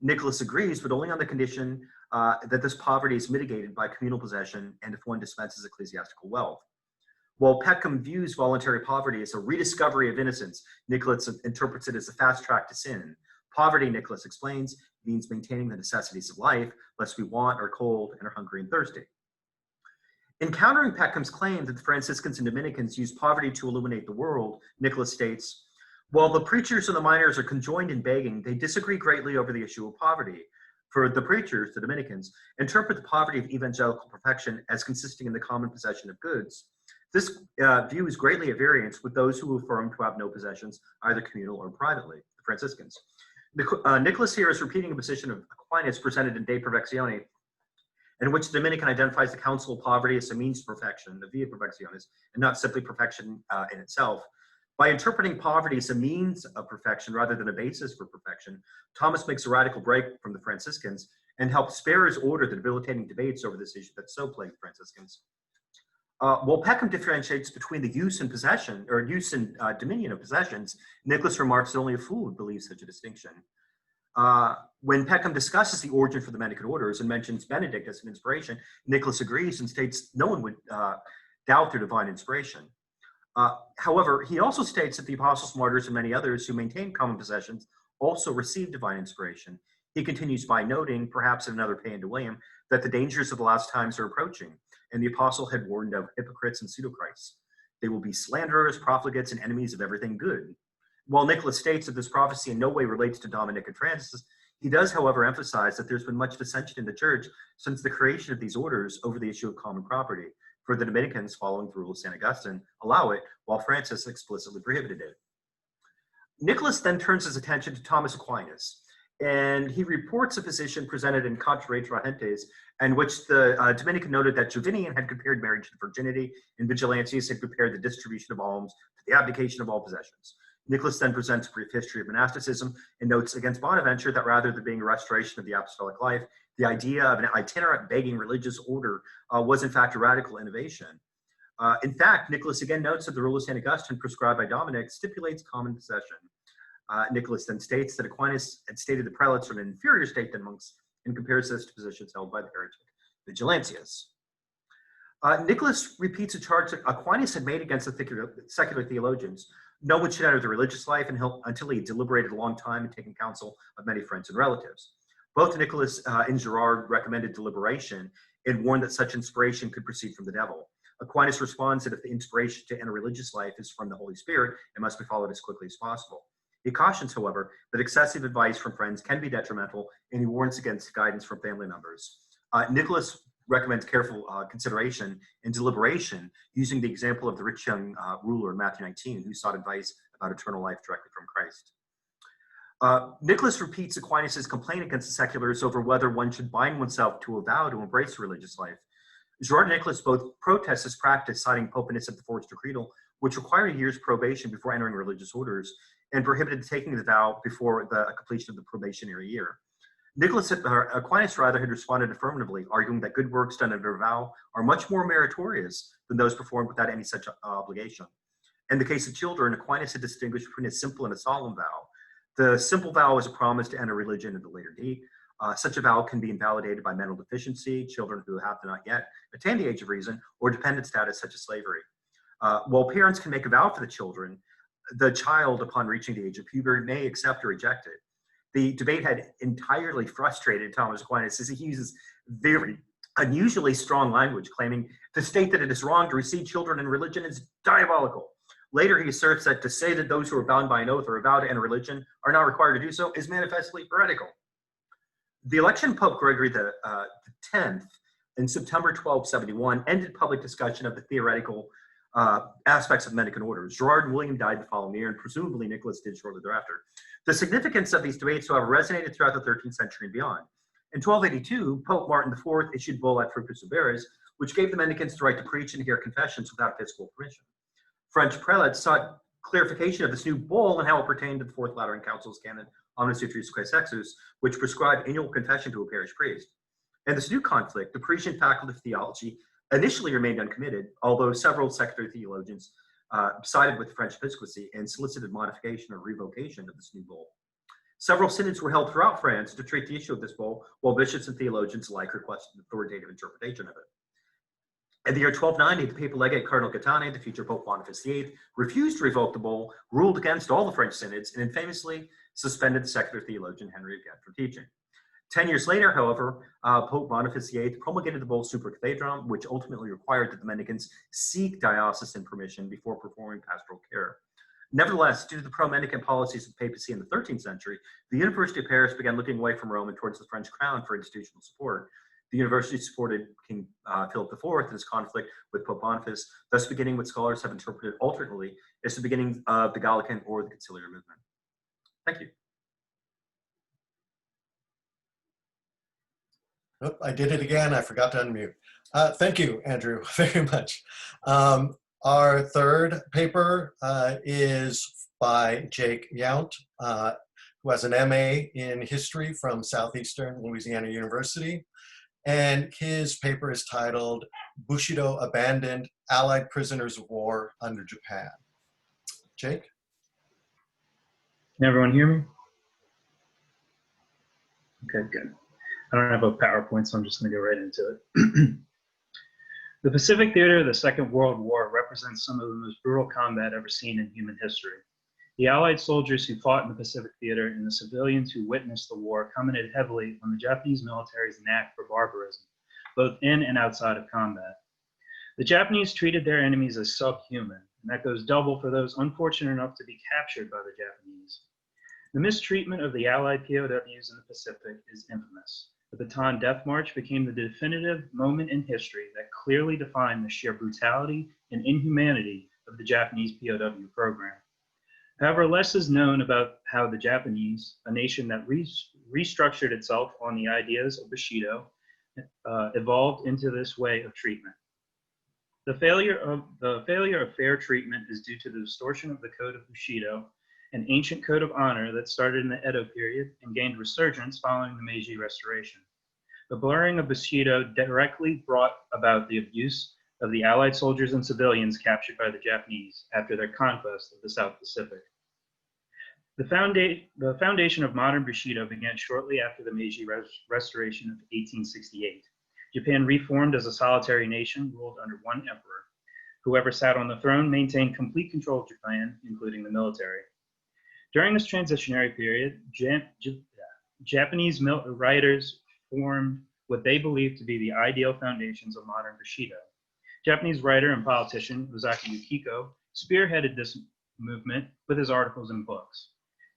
Nicholas agrees, but only on the condition that this poverty is mitigated by communal possession and if one dispenses ecclesiastical wealth. While Peckham views voluntary poverty as a rediscovery of innocence, Nicholas interprets it as a fast track to sin. Poverty, Nicholas explains, means maintaining the necessities of life, lest we want, are cold, and are hungry and thirsty. In countering Peckham's claim that the Franciscans and Dominicans use poverty to illuminate the world, Nicholas states, while the preachers and the miners are conjoined in begging, they disagree greatly over the issue of poverty. For the preachers, the Dominicans, interpret the poverty of evangelical perfection as consisting in the common possession of goods. This view is greatly at variance with those who affirm to have no possessions, either communal or privately, the Franciscans. Nicholas here is repeating a position of Aquinas presented in De Perfectione, in which the Dominican identifies the counsel of poverty as a means to perfection, the via perfectionis, and not simply perfection in itself. By interpreting poverty as a means of perfection rather than a basis for perfection, Thomas makes a radical break from the Franciscans and helps spare his order the debilitating debates over this issue that so plagued Franciscans. While Peckham differentiates between the use and possession, or use and dominion of possessions, Nicholas remarks that only a fool would believe such a distinction. When Peckham discusses the origin for the Mendicant orders and mentions Benedict as an inspiration, Nicholas agrees and states no one would doubt their divine inspiration. However, he also states that the apostles, martyrs, and many others who maintain common possessions also received divine inspiration. He continues by noting, perhaps in another paean to William, that the dangers of the last times are approaching, and the apostle had warned of hypocrites and pseudochrists. They will be slanderers, profligates, and enemies of everything good. While Nicholas states that this prophecy in no way relates to Dominic and Francis, he does, however, emphasize that there's been much dissension in the church since the creation of these orders over the issue of common property. For the Dominicans, following the rule of St. Augustine, allow it, while Francis explicitly prohibited it. Nicholas then turns his attention to Thomas Aquinas, and he reports a position presented in Contra Re Gentes, in which the Dominican noted that Jovinian had compared marriage to virginity, and Vigilantius had compared the distribution of alms to the abdication of all possessions. Nicholas then presents a brief history of monasticism and notes against Bonaventure that rather than being a restoration of the apostolic life, the idea of an itinerant begging religious order was in fact a radical innovation. In fact, Nicholas again notes that the rule of St. Augustine prescribed by Dominic stipulates common possession. Nicholas then states that Aquinas had stated the prelates are an inferior state than monks and compares this to positions held by the heretic Vigilantius. Nicholas repeats a charge that Aquinas had made against the secular theologians. No one should enter the religious life until he deliberated a long time and taken counsel of many friends and relatives. Both Nicholas and Girard recommended deliberation and warned that such inspiration could proceed from the devil. Aquinas responds that if the inspiration to enter religious life is from the Holy Spirit, it must be followed as quickly as possible. He cautions, however, that excessive advice from friends can be detrimental, and he warns against guidance from family members. Nicholas recommends careful consideration and deliberation, using the example of the rich young ruler in Matthew 19, who sought advice about eternal life directly from Christ. Nicholas repeats Aquinas' complaint against the seculars over whether one should bind oneself to a vow to embrace religious life. Girard and Nicholas both protest this practice, citing Pope Innocent IV's decretal, which required a year's probation before entering religious orders and prohibited taking the vow before the completion of the probationary year. Aquinas rather had responded affirmatively, arguing that good works done under a vow are much more meritorious than those performed without any such obligation. In the case of children, Aquinas had distinguished between a simple and a solemn vow. The simple vow is a promise to enter religion at a later date. Such a vow can be invalidated by mental deficiency, children who have not yet attained the age of reason, or dependent status such as slavery. While parents can make a vow for the children, the child, upon reaching the age of puberty, may accept or reject it. The debate had entirely frustrated Thomas Aquinas, as he uses very unusually strong language, claiming to state that it is wrong to receive children in religion is diabolical. Later, he asserts that to say that those who are bound by an oath or avowed in a religion are not required to do so is manifestly heretical. The election of Pope Gregory the 10th in September 1271 ended public discussion of the theoretical aspects of mendicant orders. Gerard and William died the following year, and presumably Nicholas did shortly thereafter. The significance of these debates, however, resonated throughout the 13th century and beyond. In 1282, Pope Martin IV issued bull et fructus oberis, which gave the mendicants the right to preach and hear confessions without episcopal permission. French prelates sought clarification of this new bull and how it pertained to the Fourth Lateran Council's canon Omnis Utriusque Sexus, which prescribed annual confession to a parish priest. In this new conflict, the Parisian faculty of theology initially remained uncommitted, although several secular theologians sided with the French episcopacy and solicited modification or revocation of this new bull. Several synods were held throughout France to treat the issue of this bull, while bishops and theologians alike requested authoritative interpretation of it. In the year 1290, the papal legate Cardinal Gaetani, the future Pope Boniface VIII, refused to revoke the bull, ruled against all the French synods, and infamously suspended the secular theologian Henry of Ghent from teaching. 10 years later, however, Pope Boniface VIII promulgated the bull Super Cathedram, which ultimately required that the mendicants seek diocesan permission before performing pastoral care. Nevertheless, due to the pro-mendicant policies of the papacy in the 13th century, the University of Paris began looking away from Rome and towards the French crown for institutional support. The university supported King Philip IV in his conflict with Pope Boniface, thus beginning what scholars have interpreted alternately as the beginning of the Gallican or the Conciliar movement. Thank you. Oh, I did it again. I forgot to unmute. Thank you, Andrew, very much. Our third paper is by Jake Yount, who has an MA in history from Southeastern Louisiana University. And his paper is titled Bushido Abandoned Allied Prisoners of War Under Japan. Jake? Can everyone hear me? Okay, good. I don't have a PowerPoint, so I'm just going to go right into it. The Pacific Theater of the Second World War represents some of the most brutal combat ever seen in human history. The Allied soldiers who fought in the Pacific Theater and the civilians who witnessed the war commented heavily on the Japanese military's knack for barbarism, both in and outside of combat. The Japanese treated their enemies as subhuman, and that goes double for those unfortunate enough to be captured by the Japanese. The mistreatment of the Allied POWs in the Pacific is infamous. The Bataan Death March became the definitive moment in history that clearly defined the sheer brutality and inhumanity of the Japanese POW program. However, less is known about how the Japanese, a nation that restructured itself on the ideas of Bushido, evolved into this way of treatment. The failure of fair treatment is due to the distortion of the Code of Bushido, an ancient code of honor that started in the Edo period and gained resurgence following the Meiji Restoration. The blurring of Bushido directly brought about the abuse of the Allied soldiers and civilians captured by the Japanese after their conquest of the South Pacific. The foundation of modern Bushido began shortly after the Meiji Restoration of 1868. Japan reformed as a solitary nation ruled under one emperor. Whoever sat on the throne maintained complete control of Japan, including the military. During this transitionary period, Japanese writers formed what they believed to be the ideal foundations of modern Bushido. Japanese writer and politician Ozaki Yukiko spearheaded this movement with his articles and books.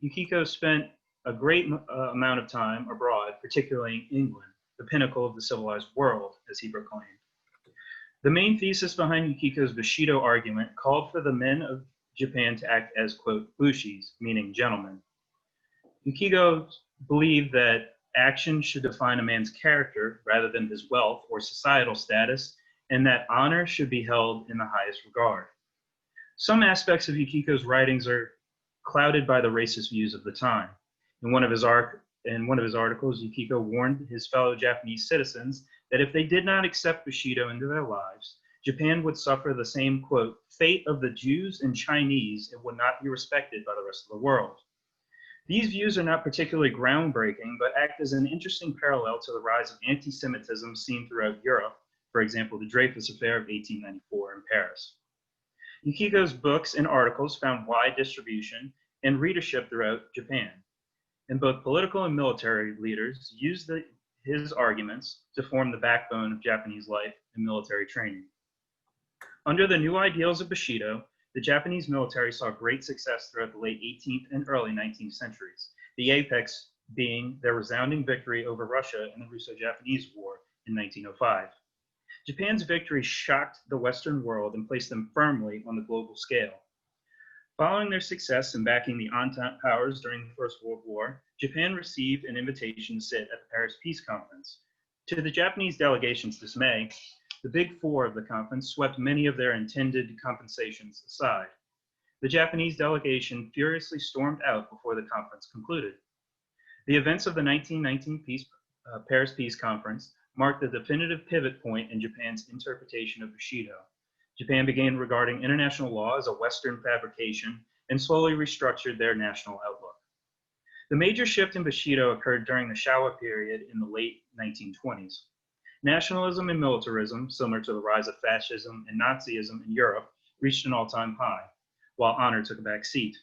Yukiko spent a great amount of time abroad, particularly in England, the pinnacle of the civilized world, as he proclaimed. The main thesis behind Yukiko's Bushido argument called for the men of Japan to act as, quote, bushis, meaning gentlemen. Yukiko believed that action should define a man's character rather than his wealth or societal status, and that honor should be held in the highest regard. Some aspects of Yukiko's writings are clouded by the racist views of the time. In one of his articles, Yukiko warned his fellow Japanese citizens that if they did not accept Bushido into their lives, Japan would suffer the same, quote, fate of the Jews and Chinese and would not be respected by the rest of the world. These views are not particularly groundbreaking, but act as an interesting parallel to the rise of anti-Semitism seen throughout Europe, for example, the Dreyfus Affair of 1894 in Paris. Yukiko's books and articles found wide distribution and readership throughout Japan, and both political and military leaders used his arguments to form the backbone of Japanese life and military training. Under the new ideals of Bushido, the Japanese military saw great success throughout the late 18th and early 19th centuries, the apex being their resounding victory over Russia in the Russo-Japanese War in 1905. Japan's victory shocked the Western world and placed them firmly on the global scale. Following their success in backing the Entente powers during the First World War, Japan received an invitation to sit at the Paris Peace Conference. To the Japanese delegation's dismay, the Big Four of the conference swept many of their intended compensations aside. The Japanese delegation furiously stormed out before the conference concluded. The events of the 1919 Paris Peace Conference marked the definitive pivot point in Japan's interpretation of Bushido. Japan began regarding international law as a Western fabrication and slowly restructured their national outlook. The major shift in Bushido occurred during the Showa period in the late 1920s. Nationalism and militarism, similar to the rise of fascism and Nazism in Europe, reached an all-time high, while honor took a back seat.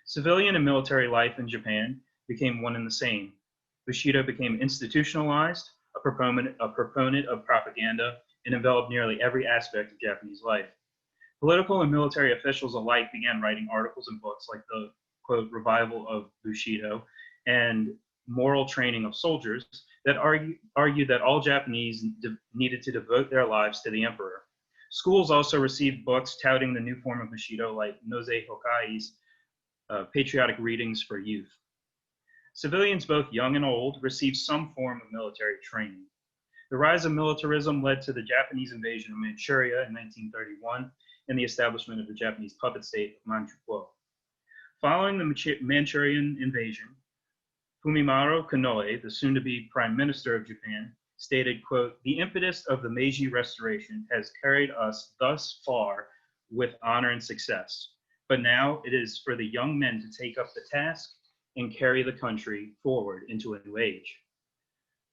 Civilian and military life in Japan became one and the same. Bushido became institutionalized, a proponent of propaganda, and enveloped nearly every aspect of Japanese life. Political and military officials alike began writing articles and books like the, quote, revival of Bushido and moral training of soldiers that argued that all Japanese needed to devote their lives to the emperor. Schools also received books touting the new form of Bushido like Noze Hokai's patriotic readings for youth. Civilians, both young and old, received some form of military training. The rise of militarism led to the Japanese invasion of Manchuria in 1931 and the establishment of the Japanese puppet state of Manchukuo. Following the Manchurian invasion, Fumimaro Konoe, the soon-to-be Prime Minister of Japan, stated, quote, "The impetus of the Meiji Restoration has carried us thus far with honor and success, but now it is for the young men to take up the task and carry the country forward into a new age."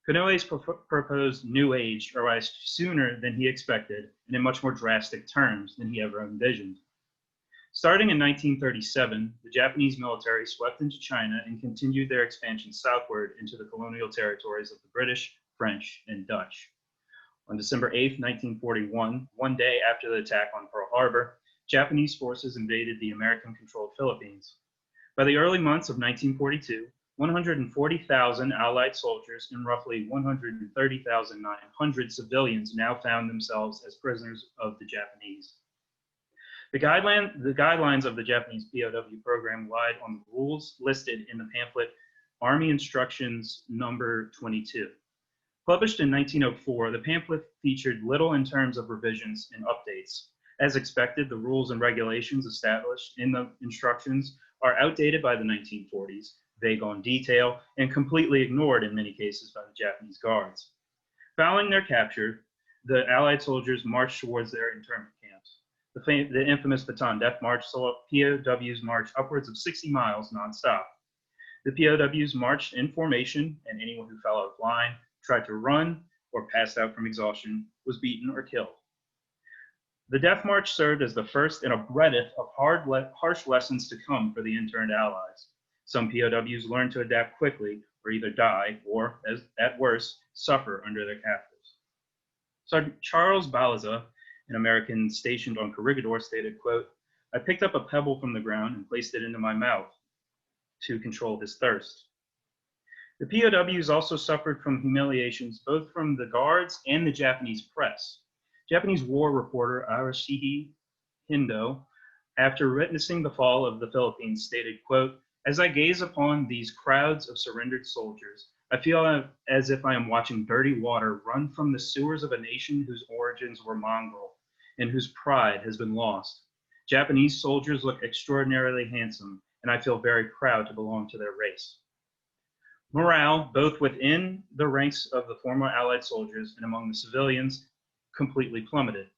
Konoe's proposed new age arrived sooner than he expected and in much more drastic terms than he ever envisioned. Starting in 1937, the Japanese military swept into China and continued their expansion southward into the colonial territories of the British, French, and Dutch. On December 8, 1941, one day after the attack on Pearl Harbor, Japanese forces invaded the American-controlled Philippines. By the early months of 1942, 140,000 Allied soldiers and roughly 130,900 civilians now found themselves as prisoners of the Japanese. The guidelines of the Japanese POW program relied on the rules listed in the pamphlet Army Instructions Number 22. Published in 1904, the pamphlet featured little in terms of revisions and updates. As expected, the rules and regulations established in the instructions are outdated by the 1940s, vague on detail, and completely ignored in many cases by the Japanese guards. Following their capture, the Allied soldiers marched towards their internment camps. The infamous Bataan Death March saw POWs march upwards of 60 miles nonstop. The POWs marched in formation, and anyone who fell out of line, tried to run, or passed out from exhaustion was beaten or killed. The Death March served as the first in a breadth of harsh lessons to come for the interned Allies. Some POWs learned to adapt quickly or either die or, at worst, suffer under their captors. Sergeant Charles Balaza, an American stationed on Corregidor, stated, quote, "I picked up a pebble from the ground and placed it into my mouth to control his thirst." The POWs also suffered from humiliations both from the guards and the Japanese press. Japanese war reporter Arashige Hindo, after witnessing the fall of the Philippines, stated, quote, "As I gaze upon these crowds of surrendered soldiers, I feel as if I am watching dirty water run from the sewers of a nation whose origins were mongrel and whose pride has been lost. Japanese soldiers look extraordinarily handsome, and I feel very proud to belong to their race." Morale, both within the ranks of the former Allied soldiers and among the civilians, completely plummeted.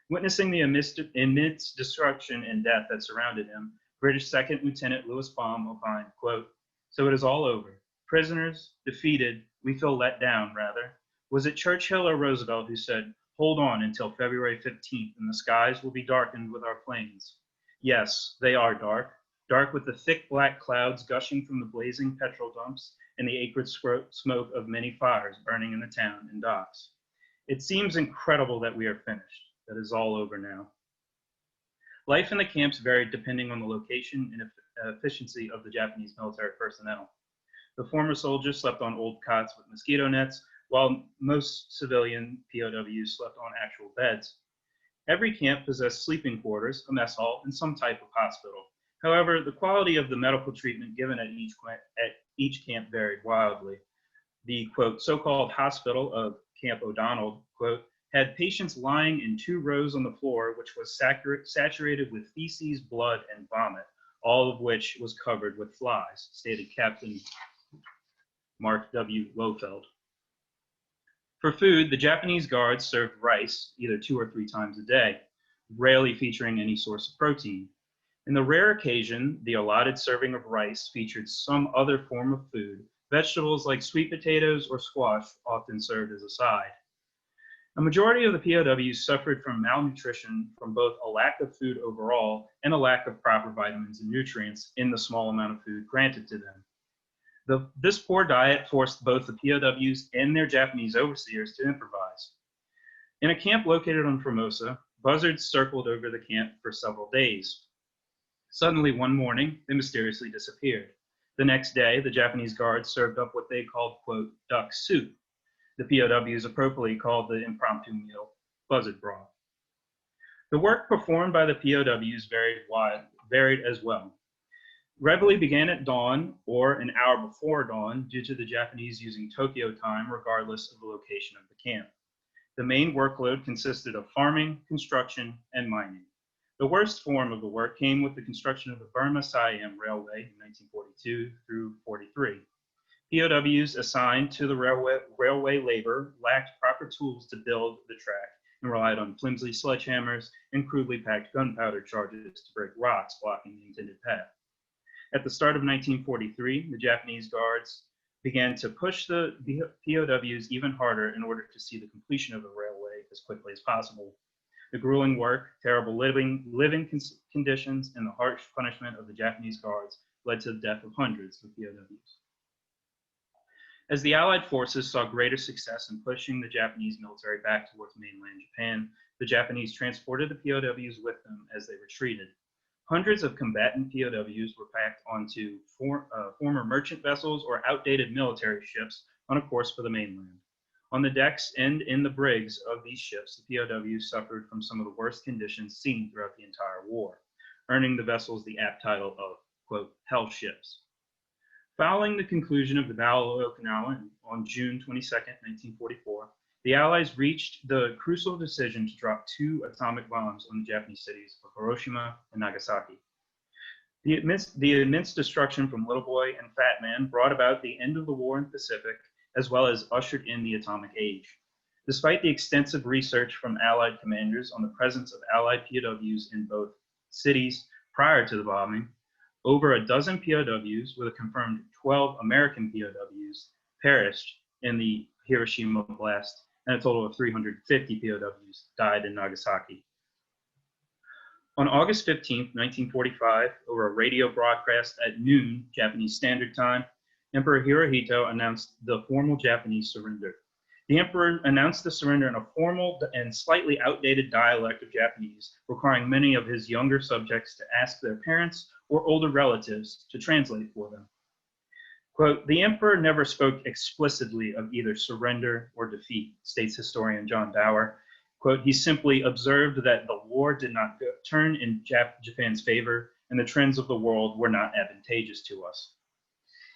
Witnessing the immense destruction and death that surrounded him, British Second Lieutenant Lewis Baum opined, quote, "So it is all over. Prisoners, defeated, we feel let down, rather. Was it Churchill or Roosevelt who said, Hold on until February 15th, and the skies will be darkened with our planes. Yes, they are dark, dark with the thick black clouds gushing from the blazing petrol dumps and the acrid smoke of many fires burning in the town and docks. It seems incredible that we are finished. That is all over now. Life in the camps varied depending on the location and efficiency of the Japanese military personnel. The former soldiers slept on old cots with mosquito nets, while most civilian POWs slept on actual beds. Every camp possessed sleeping quarters, a mess hall, and some type of hospital. However, the quality of the medical treatment given at each camp varied wildly. The, quote, so-called hospital of Camp O'Donnell, quote, had patients lying in 2 rows on the floor, which was saturated with feces, blood, and vomit, all of which was covered with flies, stated Captain Mark W. Lofeld. For food, the Japanese guards served rice either 2 or 3 times a day, rarely featuring any source of protein. In the rare occasion, the allotted serving of rice featured some other form of food. Vegetables like sweet potatoes or squash often served as a side. A majority of the POWs suffered from malnutrition from both a lack of food overall and a lack of proper vitamins and nutrients in the small amount of food granted to them. This poor diet forced both the POWs and their Japanese overseers to improvise. In a camp located on Formosa, buzzards circled over the camp for several days. Suddenly, one morning, they mysteriously disappeared. The next day, the Japanese guards served up what they called, quote, duck soup. The POWs appropriately called the impromptu meal buzzard broth. The work performed by the POWs varied as well. Reveille began at dawn or an hour before dawn due to the Japanese using Tokyo time regardless of the location of the camp. The main workload consisted of farming, construction, and mining. The worst form of the work came with the construction of the Burma-Siam Railway in 1942 through 43. POWs assigned to the railway labor lacked proper tools to build the track and relied on flimsy sledgehammers and crudely packed gunpowder charges to break rocks blocking the intended path. At the start of 1943, the Japanese guards began to push the POWs even harder in order to see the completion of the railway as quickly as possible. The grueling work, terrible living conditions, and the harsh punishment of the Japanese guards led to the death of hundreds of POWs. As the Allied forces saw greater success in pushing the Japanese military back towards mainland Japan, the Japanese transported the POWs with them as they retreated. Hundreds of combatant POWs were packed onto former merchant vessels or outdated military ships on a course for the mainland. On the decks and in the brigs of these ships, the POWs suffered from some of the worst conditions seen throughout the entire war, earning the vessels the apt title of, quote, hell ships. Following the conclusion of the Battle of Okinawa on June 22, 1944, the Allies reached the crucial decision to drop 2 atomic bombs on the Japanese cities of Hiroshima and Nagasaki. The immense destruction from Little Boy and Fat Man brought about the end of the war in the Pacific, as well as ushered in the atomic age. Despite the extensive research from Allied commanders on the presence of Allied POWs in both cities prior to the bombing, over a dozen POWs with a confirmed 12 American POWs perished in the Hiroshima blast, and a total of 350 POWs died in Nagasaki. On August 15, 1945, over a radio broadcast at noon Japanese Standard Time, Emperor Hirohito announced the formal Japanese surrender. The emperor announced the surrender in a formal and slightly outdated dialect of Japanese, requiring many of his younger subjects to ask their parents or older relatives to translate for them. Quote, the emperor never spoke explicitly of either surrender or defeat, states historian John Dower. Quote, he simply observed that the war did not turn in Japan's favor and the trends of the world were not advantageous to us.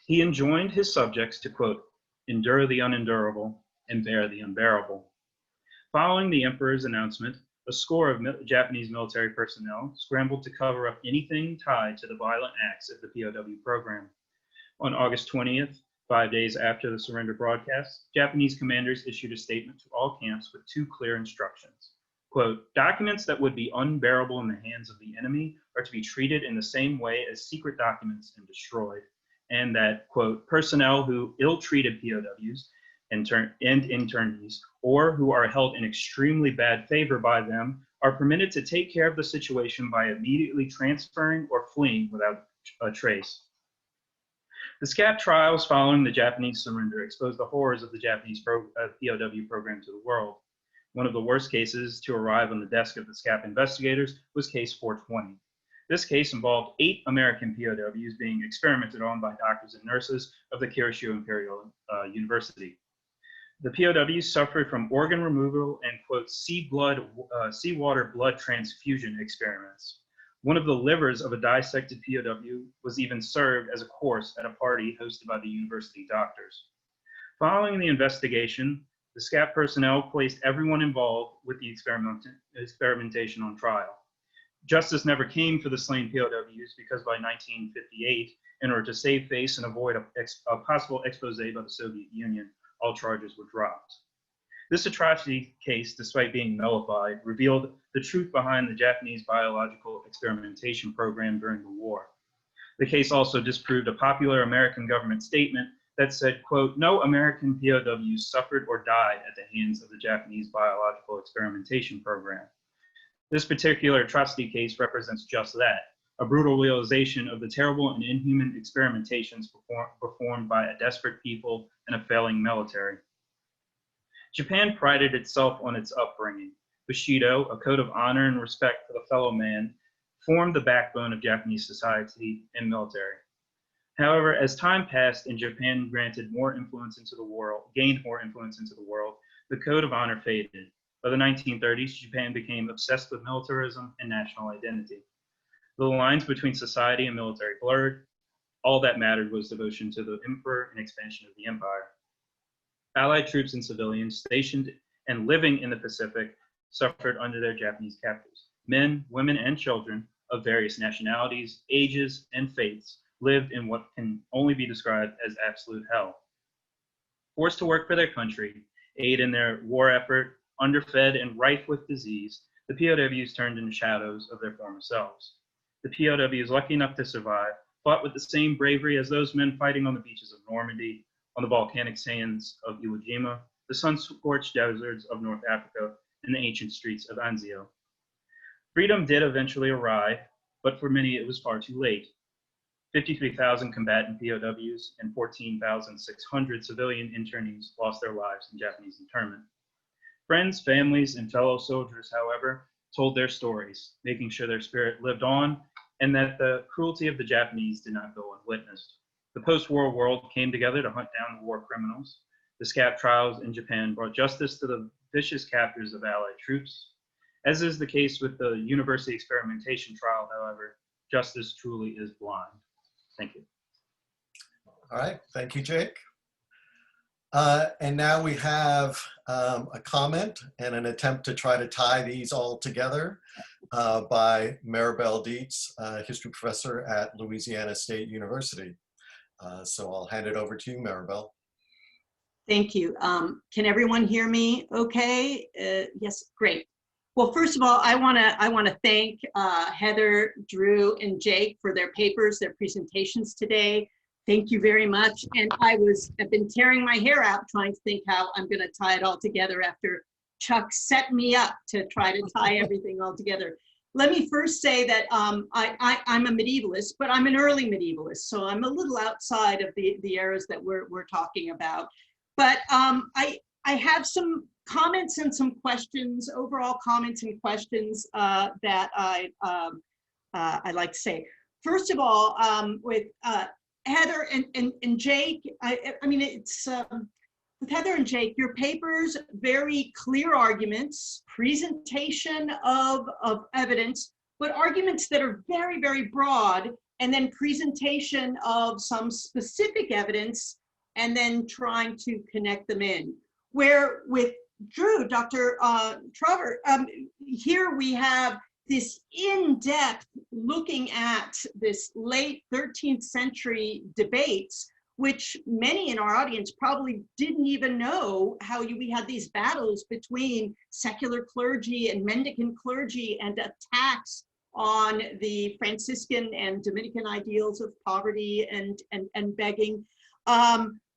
He enjoined his subjects to, quote, endure the unendurable and bear the unbearable. Following the emperor's announcement, a score of Japanese military personnel scrambled to cover up anything tied to the violent acts of the POW program. On August 20th, 5 days after the surrender broadcast, Japanese commanders issued a statement to all camps with 2 clear instructions. Quote, documents that would be unbearable in the hands of the enemy are to be treated in the same way as secret documents and destroyed. And that, quote, personnel who ill-treated POWs and internees, or who are held in extremely bad favor by them, are permitted to take care of the situation by immediately transferring or fleeing without a trace. The SCAP trials following the Japanese surrender exposed the horrors of the Japanese POW program to the world. One of the worst cases to arrive on the desk of the SCAP investigators was case 420. This case involved 8 American POWs being experimented on by doctors and nurses of the Kyushu Imperial University. The POWs suffered from organ removal and, quote, seawater blood transfusion experiments. One of the livers of a dissected POW was even served as a course at a party hosted by the university doctors. Following the investigation, the SCAP personnel placed everyone involved with the experimentation on trial. Justice never came for the slain POWs because by 1958, in order to save face and avoid a possible expose by the Soviet Union, all charges were dropped. This atrocity case, despite being nullified, revealed the truth behind the Japanese biological experimentation program during the war. The case also disproved a popular American government statement that said, quote, no American POWs suffered or died at the hands of the Japanese biological experimentation program. This particular atrocity case represents just that, a brutal realization of the terrible and inhuman experimentations performed by a desperate people and a failing military. Japan prided itself on its upbringing. Bushido, a code of honor and respect for the fellow man, formed the backbone of Japanese society and military. However, as time passed and Japan gained more influence into the world, the code of honor faded. By the 1930s, Japan became obsessed with militarism and national identity. The lines between society and military blurred. All that mattered was devotion to the emperor and expansion of the empire. Allied troops and civilians stationed and living in the Pacific suffered under their Japanese captors. Men, women, and children of various nationalities, ages, and faiths lived in what can only be described as absolute hell. Forced to work for their country, aid in their war effort, underfed and rife with disease, the POWs turned into shadows of their former selves. The POWs, lucky enough to survive, fought with the same bravery as those men fighting on the beaches of Normandy, on the volcanic sands of Iwo Jima, the sun-scorched deserts of North Africa, and the ancient streets of Anzio. Freedom did eventually arrive, but for many it was far too late. 53,000 combatant POWs and 14,600 civilian internees lost their lives in Japanese internment. Friends, families, and fellow soldiers, however, told their stories, making sure their spirit lived on and that the cruelty of the Japanese did not go unwitnessed. The post-war world came together to hunt down war criminals. The SCAP trials in Japan brought justice to the vicious captors of Allied troops. As is the case with the university experimentation trial, however, justice truly is blind. Thank you. All right, thank you, Jake. And now we have a comment and an attempt to try to tie these all together by Maribel Dietz, history professor at Louisiana State University. So I'll hand it over to you, Maribel. Thank you. Can everyone hear me okay? Yes, great. Well, first of all, I want to thank Heather, Drew, and Jake for their papers, their presentations today. Thank you very much. And I've been tearing my hair out trying to think how I'm going to tie it all together after Chuck set me up to try to tie everything all together. Let me first say that I'm a medievalist, but I'm an early medievalist, so I'm a little outside of the eras that we're talking about. But I have some comments and some questions, overall comments and questions that I'd like to say. First of all, with Heather and Jake, with Heather and Jake, your papers, very clear arguments, presentation of evidence, but arguments that are very, very broad, and then presentation of some specific evidence, and then trying to connect them in. Where with Drew, Dr. Traver, here we have this in-depth looking at this late 13th century debates, which many in our audience probably didn't even know how we had these battles between secular clergy and mendicant clergy and attacks on the Franciscan and Dominican ideals of poverty and begging.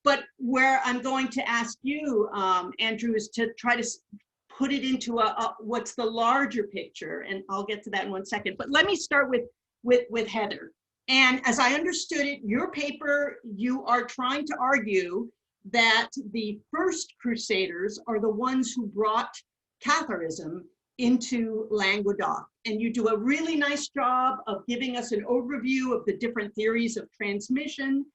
But where I'm going to ask you, Andrew, is to try to put it into what's the larger picture, and I'll get to that in 1 second. But let me start with Heather. And as I understood it, your paper, you are trying to argue that the first Crusaders are the ones who brought Catharism into Languedoc. And you do a really nice job of giving us an overview of the different theories of transmission.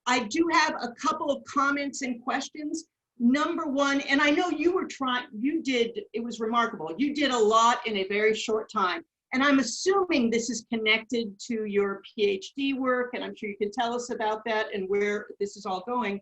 I do have a couple of comments and questions. Number one, and I know you were trying, it was remarkable. You did a lot in a very short time. And I'm assuming this is connected to your PhD work, and I'm sure you can tell us about that and where this is all going.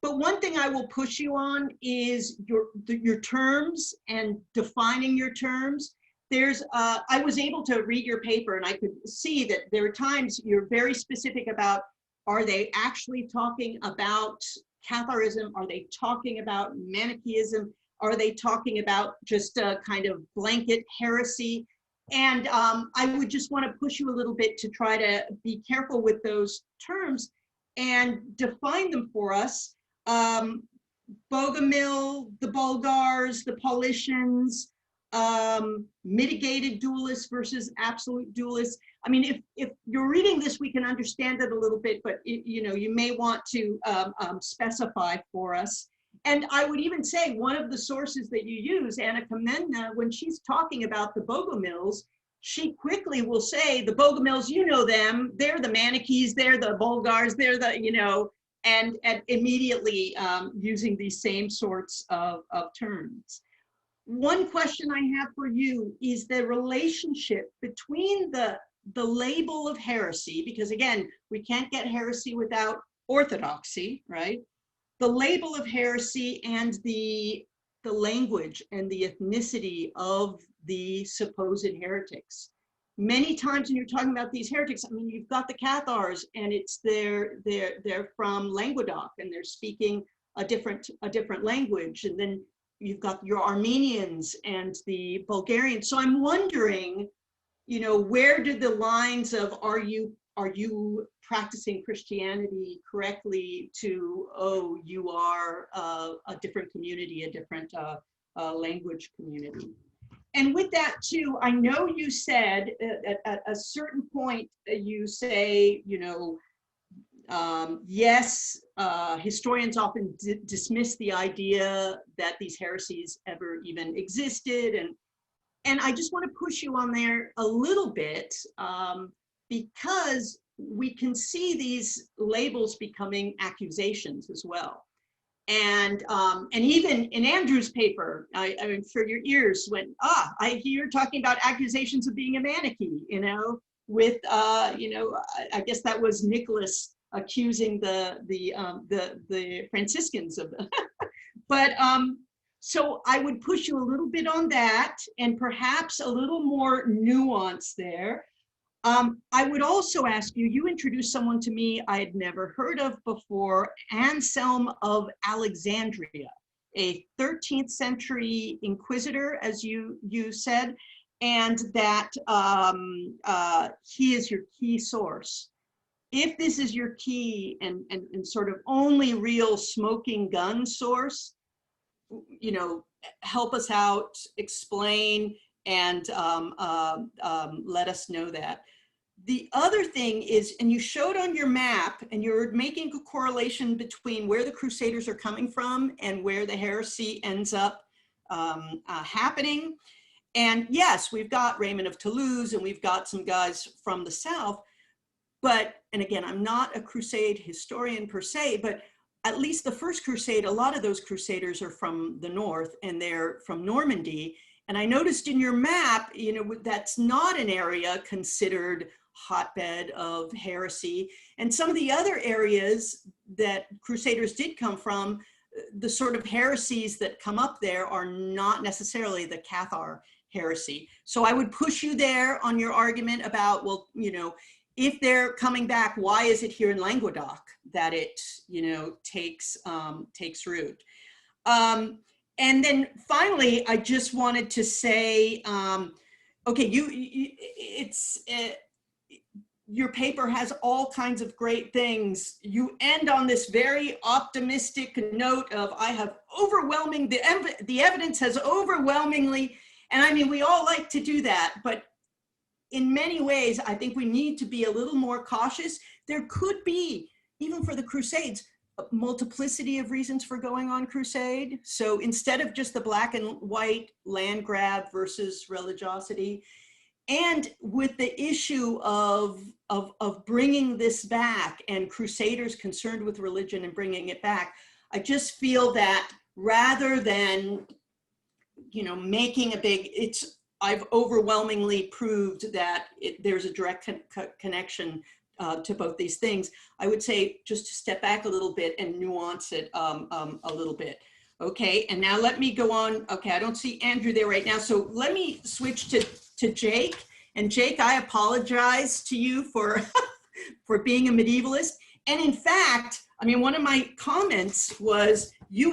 But one thing I will push you on is your terms and defining your terms. I was able to read your paper and I could see that there are times you're very specific about, are they actually talking about Catharism? Are they talking about Manichaeism? Are they talking about just a kind of blanket heresy? And I would just want to push you a little bit to try to be careful with those terms and define them for us. Bogomil, the Bulgars, the Paulicians, mitigated dualists versus absolute dualists. I mean, if you're reading this, we can understand it a little bit, but you may want to specify for us. And I would even say one of the sources that you use, Anna Kamenna, when she's talking about the Bogomils, she quickly will say the Bogomils, you know them, they're the Manichees, they're the Bulgars, they're the, and immediately using these same sorts of terms. One question I have for you is the relationship between the label of heresy, because again, we can't get heresy without orthodoxy, right? The label of heresy and the language and the ethnicity of the supposed heretics. Many times when you're talking about these heretics, I mean, you've got the Cathars, and they're from Languedoc, and they're speaking a different language, and then you've got your Armenians and the Bulgarians. So I'm wondering, where do the lines of are you practicing Christianity correctly to, oh, you are a different community, a different language community. And with that too, I know you said at a certain point, you say, yes, historians often dismiss the idea that these heresies ever even existed. And I just want to push you on there a little bit because we can see these labels becoming accusations as well. And even in Andrew's paper, I'm sure your ears went, I hear talking about accusations of being a Manichae, with, I guess that was Nicholas accusing the Franciscans of the, but so I would push you a little bit on that and perhaps a little more nuance there. I would also ask you, you introduced someone to me I had never heard of before, Anselm of Alexandria, a 13th century inquisitor, as you said, and that he is your key source. If this is your key and sort of only real smoking gun source, help us out, explain, and let us know that. The other thing is, and you showed on your map, and you're making a correlation between where the Crusaders are coming from and where the heresy ends up happening. And yes, we've got Raymond of Toulouse, and we've got some guys from the South, but, and again, I'm not a Crusade historian per se, but at least the first Crusade, a lot of those Crusaders are from the North, and they're from Normandy. And I noticed in your map, that's not an area considered hotbed of heresy. And some of the other areas that Crusaders did come from, the sort of heresies that come up there are not necessarily the Cathar heresy. So I would push you there on your argument about, well, if they're coming back, why is it here in Languedoc that it, takes root? And then finally, I just wanted to say, okay, your paper has all kinds of great things. You end on this very optimistic note of, I have overwhelming, the evidence has overwhelmingly, and I mean, we all like to do that, but in many ways, I think we need to be a little more cautious. There could be, even for the Crusades, a multiplicity of reasons for going on crusade. So instead of just the black and white land grab versus religiosity, and with the issue of bringing this back and crusaders concerned with religion and bringing it back, I just feel that rather than, you know, making a big, I've overwhelmingly proved that there's a direct connection to both these things. I would say just to step back a little bit and nuance it a little bit. Okay, and now let me go on. Okay, I don't see Andrew there right now, so let me switch to Jake. And Jake, I apologize to you for, for being a medievalist. And in fact, I mean, one of my comments was, you're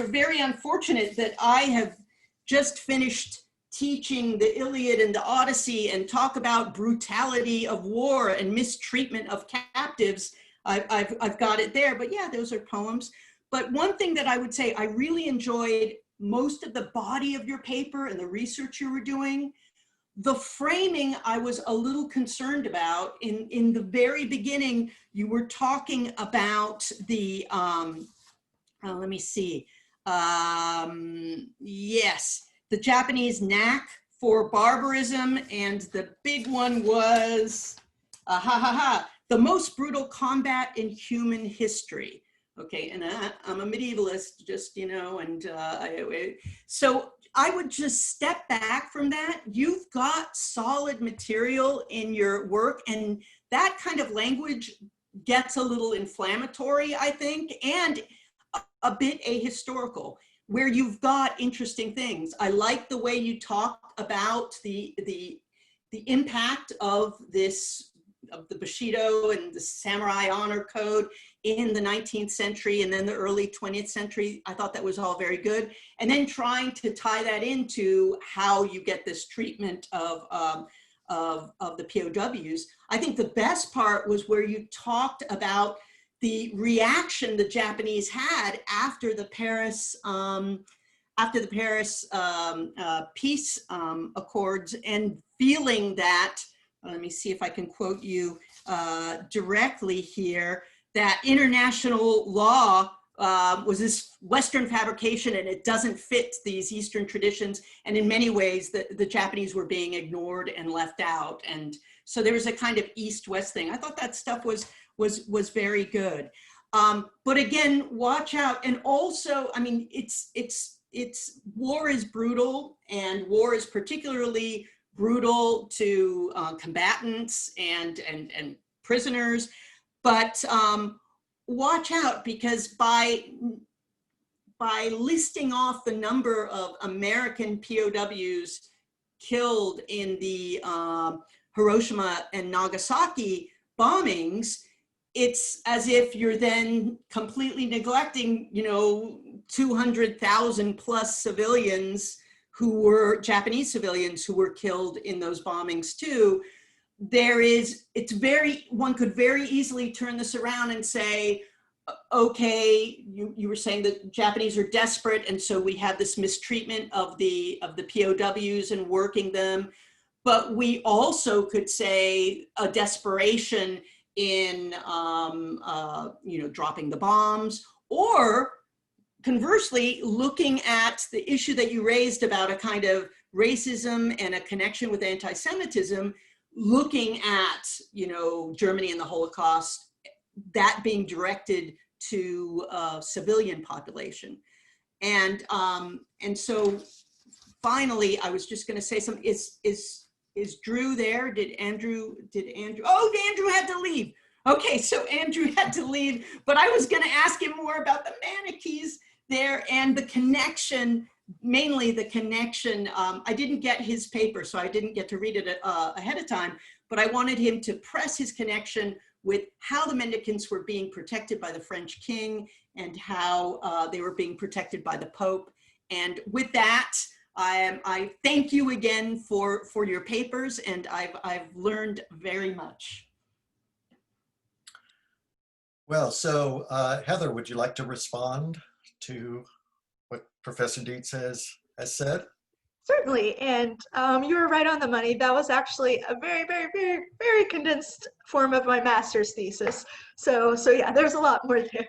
very unfortunate that I have just finished teaching the Iliad and the Odyssey and talk about brutality of war and mistreatment of captives. I've got it there, but yeah, those are poems. But one thing that I would say, I really enjoyed most of the body of your paper and the research you were doing. The framing I was a little concerned about. In the very beginning, you were talking about the, let me see, yes, the Japanese knack for barbarism, and the big one was, the most brutal combat in human history. Okay, and I'm a medievalist, just, you know, and so I would just step back from that. You've got solid material in your work, and that kind of language gets a little inflammatory, I think, and a bit ahistorical, where you've got interesting things. I like the way you talk about the impact of this, of the Bushido and the samurai honor code in the 19th century and then the early 20th century. I thought that was all very good. And then trying to tie that into how you get this treatment of the POWs. I think the best part was where you talked about the reaction the Japanese had after the Paris peace accords, and feeling that, let me see if I can quote you directly here, that international law was this Western fabrication and it doesn't fit these Eastern traditions. And in many ways, the Japanese were being ignored and left out. And so there was a kind of East-West thing. I thought that stuff was very good. But again, watch out. And also, I mean, war is brutal, and war is particularly brutal to combatants and prisoners. But watch out, because by listing off the number of American POWs killed in the Hiroshima and Nagasaki bombings, it's as if you're then completely neglecting, you know, 200,000 plus civilians who were Japanese civilians who were killed in those bombings too. One could very easily turn this around and say, okay, you were saying that Japanese are desperate, and so we have this mistreatment of the POWs and working them. But we also could say a desperation in dropping the bombs, or conversely, looking at the issue that you raised about a kind of racism and a connection with anti-Semitism, looking at, you know, Germany and the Holocaust, that being directed to civilian population. And so finally, I was just going to say something. Is Drew there? Did Andrew? Oh, Andrew had to leave. Okay, so Andrew had to leave, but I was going to ask him more about the Manichees there and the connection, mainly the connection. I didn't get his paper, so I didn't get to read it ahead of time, but I wanted him to press his connection with how the mendicants were being protected by the French king and how they were being protected by the Pope. And with that, I thank you again for your papers, and I've learned very much. Well, so Heather, would you like to respond to what Professor Dietz has said? Certainly, and you were right on the money. That was actually a very, very, very, very condensed form of my master's thesis. So yeah, there's a lot more there.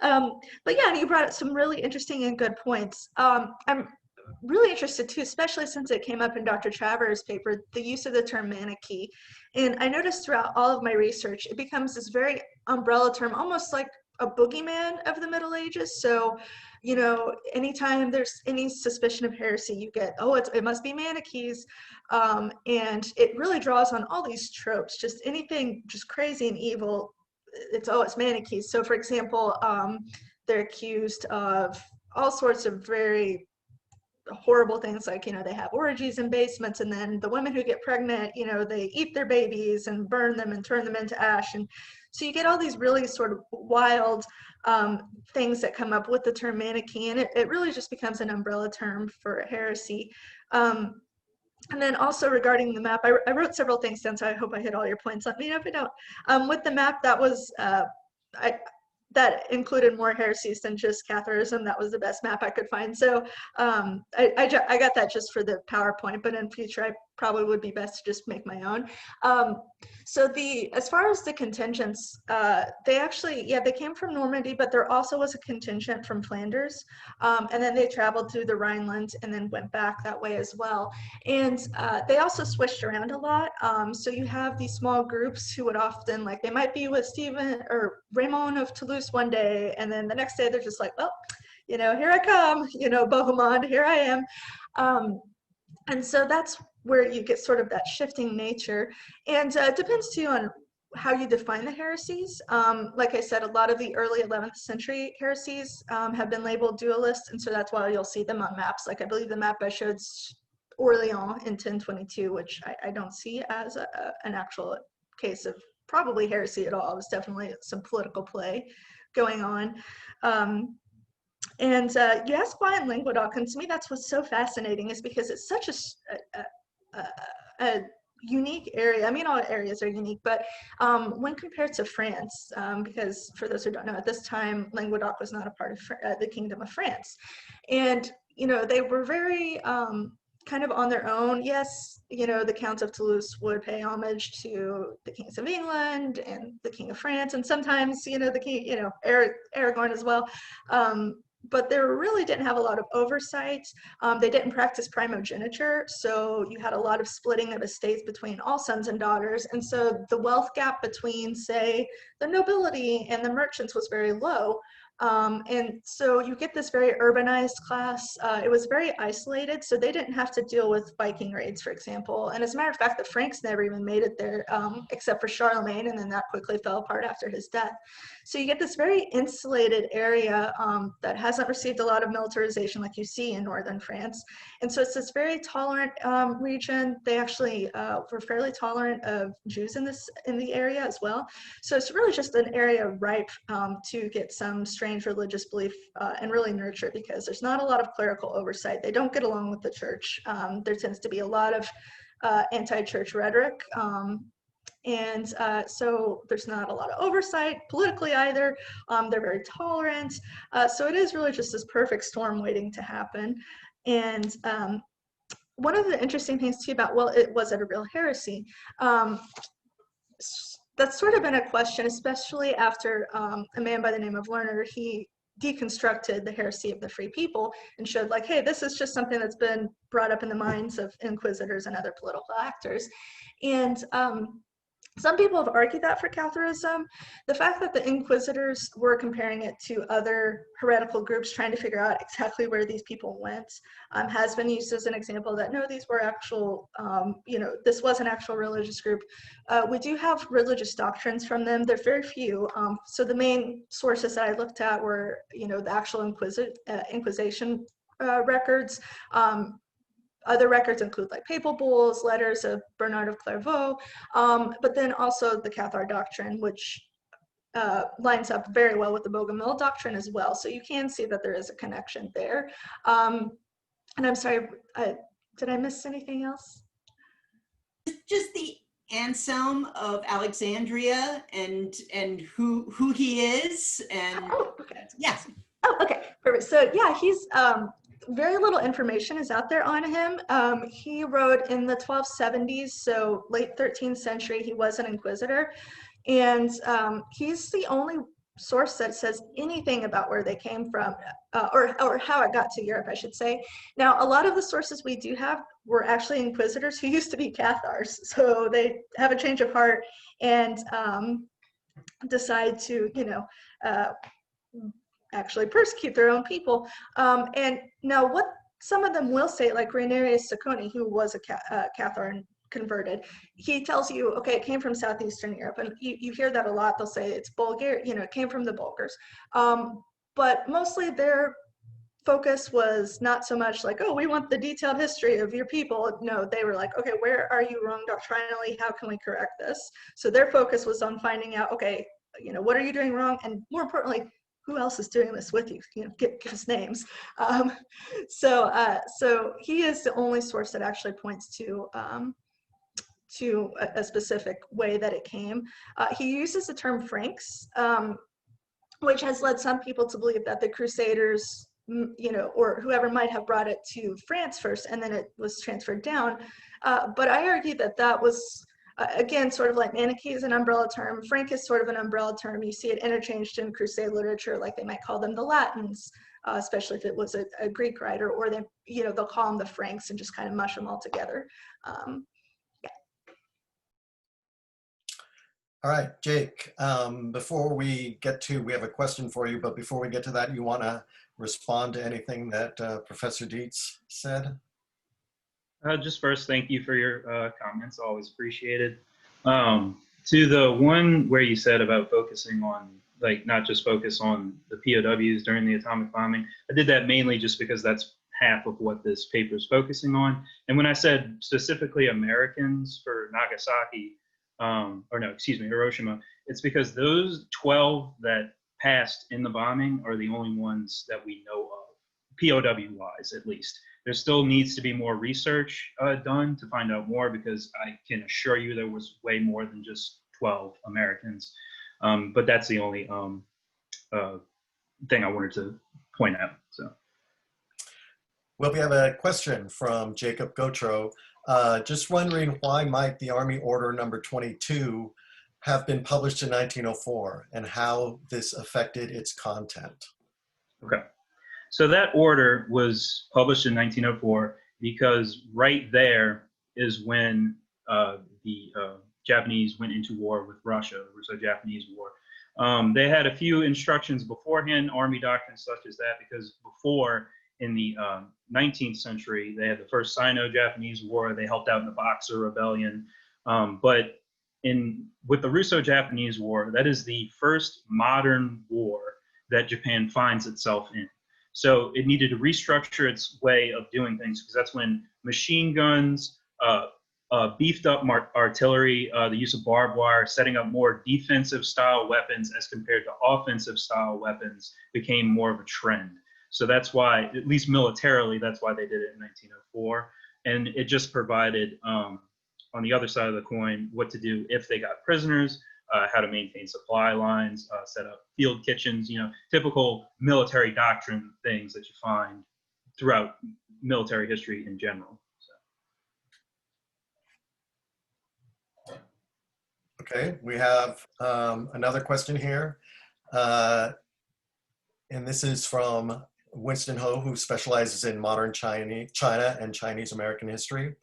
But yeah, and you brought up some really interesting and good points. I'm really interested too, especially since it came up in Dr. Traver's paper, the use of the term Manichae. And I noticed throughout all of my research, it becomes this very umbrella term, almost like a boogeyman of the Middle Ages. So, you know, anytime there's any suspicion of heresy, you get, oh, it must be Manichaees. And it really draws on all these tropes, just anything just crazy and evil, it's Manichaees. So for example, they're accused of all sorts of very horrible things, like, you know, they have orgies in basements, and then the women who get pregnant, you know, they eat their babies and burn them and turn them into ash. And so you get all these really sort of wild things that come up with the term Manichae, and it really just becomes an umbrella term for heresy. And then also regarding the map, I wrote several things down, so I hope I hit all your points. Let me know if I don't. With the map, that was that included more heresies than just Catharism. That was the best map I could find. So I got that just for the PowerPoint, but in future I probably would be best to just make my own. So as far as the contingents, they actually, yeah, they came from Normandy, but there also was a contingent from Flanders. And then they traveled through the Rhineland and then went back that way as well. And they also switched around a lot. So you have these small groups who would often, like, they might be with Stephen or Raymond of Toulouse one day, and then the next day they're just like, well, you know, here I come, you know, Bohemond, here I am. And so that's where you get sort of that shifting nature. And it depends too on how you define the heresies. Like I said, a lot of the early 11th century heresies have been labeled dualist, and so that's why you'll see them on maps. Like I believe the map I showed Orléans in 1022, which I don't see as an actual case of probably heresy at all. It was definitely some political play going on. And you ask why in Languedoc, and to me that's what's so fascinating, is because it's such a unique area. I mean, all areas are unique, but when compared to France, because for those who don't know, at this time, Languedoc was not a part of the Kingdom of France. And, you know, they were very kind of on their own. Yes, you know, the Counts of Toulouse would pay homage to the kings of England and the King of France, and sometimes, you know, the king, you know, Aragorn as well. But they really didn't have a lot of oversight. They didn't practice primogeniture, so you had a lot of splitting of estates between all sons and daughters, and so the wealth gap between, say, the nobility and the merchants was very low. And so you get this very urbanized class. It was very isolated, so they didn't have to deal with Viking raids, for example. And as a matter of fact, the Franks never even made it there, except for Charlemagne, and then that quickly fell apart after his death. So you get this very insulated area that hasn't received a lot of militarization like you see in northern France. And so it's this very tolerant region. They actually were fairly tolerant of Jews in the area as well. So it's really just an area ripe to get some strange religious belief and really nurture, because there's not a lot of clerical oversight. They don't get along with the church. There tends to be a lot of anti-church rhetoric. So there's not a lot of oversight politically either. They're very tolerant. So it is really just this perfect storm waiting to happen. And one of the interesting things too about, well, was it a real heresy? That's sort of been a question, especially after a man by the name of Lerner, he deconstructed the heresy of the free people and showed, like, hey, this is just something that's been brought up in the minds of inquisitors and other political actors. And some people have argued that for Catharism, the fact that the inquisitors were comparing it to other heretical groups, trying to figure out exactly where these people went, has been used as an example that, no, these were actual, you know, this was an actual religious group. We do have religious doctrines from them. They're very few. So the main sources that I looked at were, you know, the actual Inquisition records. Other records include like papal bulls, letters of Bernard of Clairvaux, but then also the Cathar doctrine, which lines up very well with the Bogomil doctrine as well. So you can see that there is a connection there. And I'm sorry, did I miss anything else? Just the Anselm of Alexandria and who he is and Oh, okay. yes. Oh, okay, perfect. So yeah, he's very little information is out there on him. He wrote in the 1270s, so late 13th century. He was an inquisitor, and he's the only source that says anything about where they came from, or how it got to Europe, I should say. Now, a lot of the sources we do have were actually inquisitors who used to be Cathars, so they have a change of heart and decide to, actually persecute their own people. And now what some of them will say, like Ranierius Sacconi, who was a Cathar and converted, he tells you, okay, it came from Southeastern Europe. And you hear that a lot. They'll say it's Bulgar, it came from the Bulgars. But mostly their focus was not so much like, oh, we want the detailed history of your people. No, they were like, okay, where are you wrong doctrinally? How can we correct this? So their focus was on finding out, okay, what are you doing wrong? And more importantly, who else is doing this with you? Give us names. So he is the only source that actually points to a specific way that it came. He uses the term Franks, which has led some people to believe that the Crusaders, or whoever might have brought it to France first, and then it was transferred down. But I argue that that was, again, sort of like Manichae is an umbrella term. Frank is sort of an umbrella term. You see it interchanged in Crusade literature, like they might call them the Latins, especially if it was a Greek writer, or they'll call them the Franks and just kind of mush them all together. All right, Jake, before we have a question for you, but before we get to that, you want to respond to anything that Professor Dietz said? Just first, thank you for your comments, always appreciated. To the one where you said about focusing on, like, not just focus on the POWs during the atomic bombing, I did that mainly just because that's half of what this paper is focusing on. And when I said specifically Americans for Nagasaki, Hiroshima, it's because those 12 that passed in the bombing are the only ones that we know of, POW-wise at least. There still needs to be more research done to find out more, because I can assure you there was way more than just 12 Americans. But that's the only thing I wanted to point out. So. Well, we have a question from Jacob Gotro. Just wondering, why might the Army Order number 22 have been published in 1904, and how this affected its content? Okay. So that order was published in 1904 because right there is when the Japanese went into war with Russia, the Russo-Japanese War. They had a few instructions beforehand, Army doctrines such as that, because before, in the 19th century, they had the first Sino-Japanese War. They helped out in the Boxer Rebellion. But with the Russo-Japanese War, that is the first modern war that Japan finds itself in. So it needed to restructure its way of doing things, because that's when machine guns, beefed up artillery, the use of barbed wire, setting up more defensive style weapons as compared to offensive style weapons became more of a trend. So that's why, at least militarily, that's why they did it in 1904. And it just provided, on the other side of the coin, what to do if they got prisoners, how to maintain supply lines, set up field kitchens, typical military doctrine things that you find throughout military history in general. So. Okay, we have another question here. And this is from Winston Ho, who specializes in modern China and Chinese American history.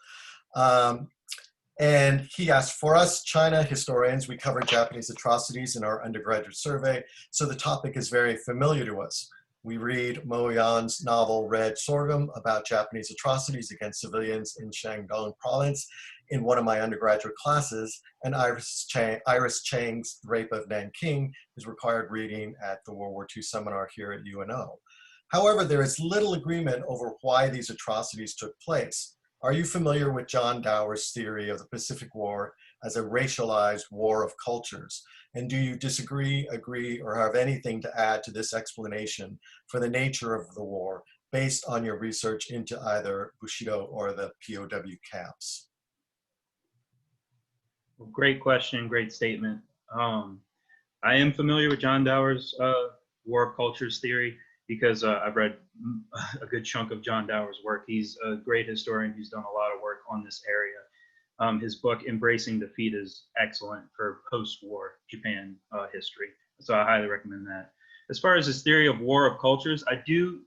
And he asked, for us China historians, we covered Japanese atrocities in our undergraduate survey, so the topic is very familiar to us. We read Mo Yan's novel Red Sorghum about Japanese atrocities against civilians in Shandong province in one of my undergraduate classes, and Iris Chang's Rape of Nanking is required reading at the World War II seminar here at UNO. However, there is little agreement over why these atrocities took place. Are you familiar with John Dower's theory of the Pacific War as a racialized war of cultures? And do you disagree, agree, or have anything to add to this explanation for the nature of the war based on your research into either Bushido or the POW camps? Well, great question, great statement. I am familiar with John Dower's War of Cultures theory because I've read a good chunk of John Dower's work. He's a great historian who's done a lot of work on this area. His book, Embracing Defeat, is excellent for post-war Japan history. So I highly recommend that. As far as his theory of War of Cultures, I do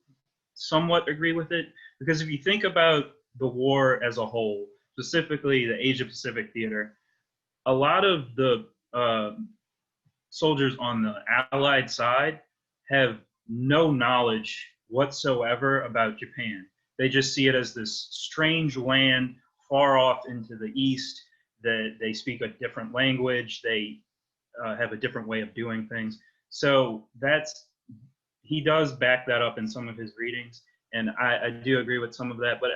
somewhat agree with it, because if you think about the war as a whole, specifically the Asia Pacific theater, a lot of the soldiers on the Allied side have no knowledge whatsoever about Japan. They just see it as this strange land far off into the east, that they speak a different language, they have a different way of doing things. So he does back that up in some of his readings, and I do agree with some of that, but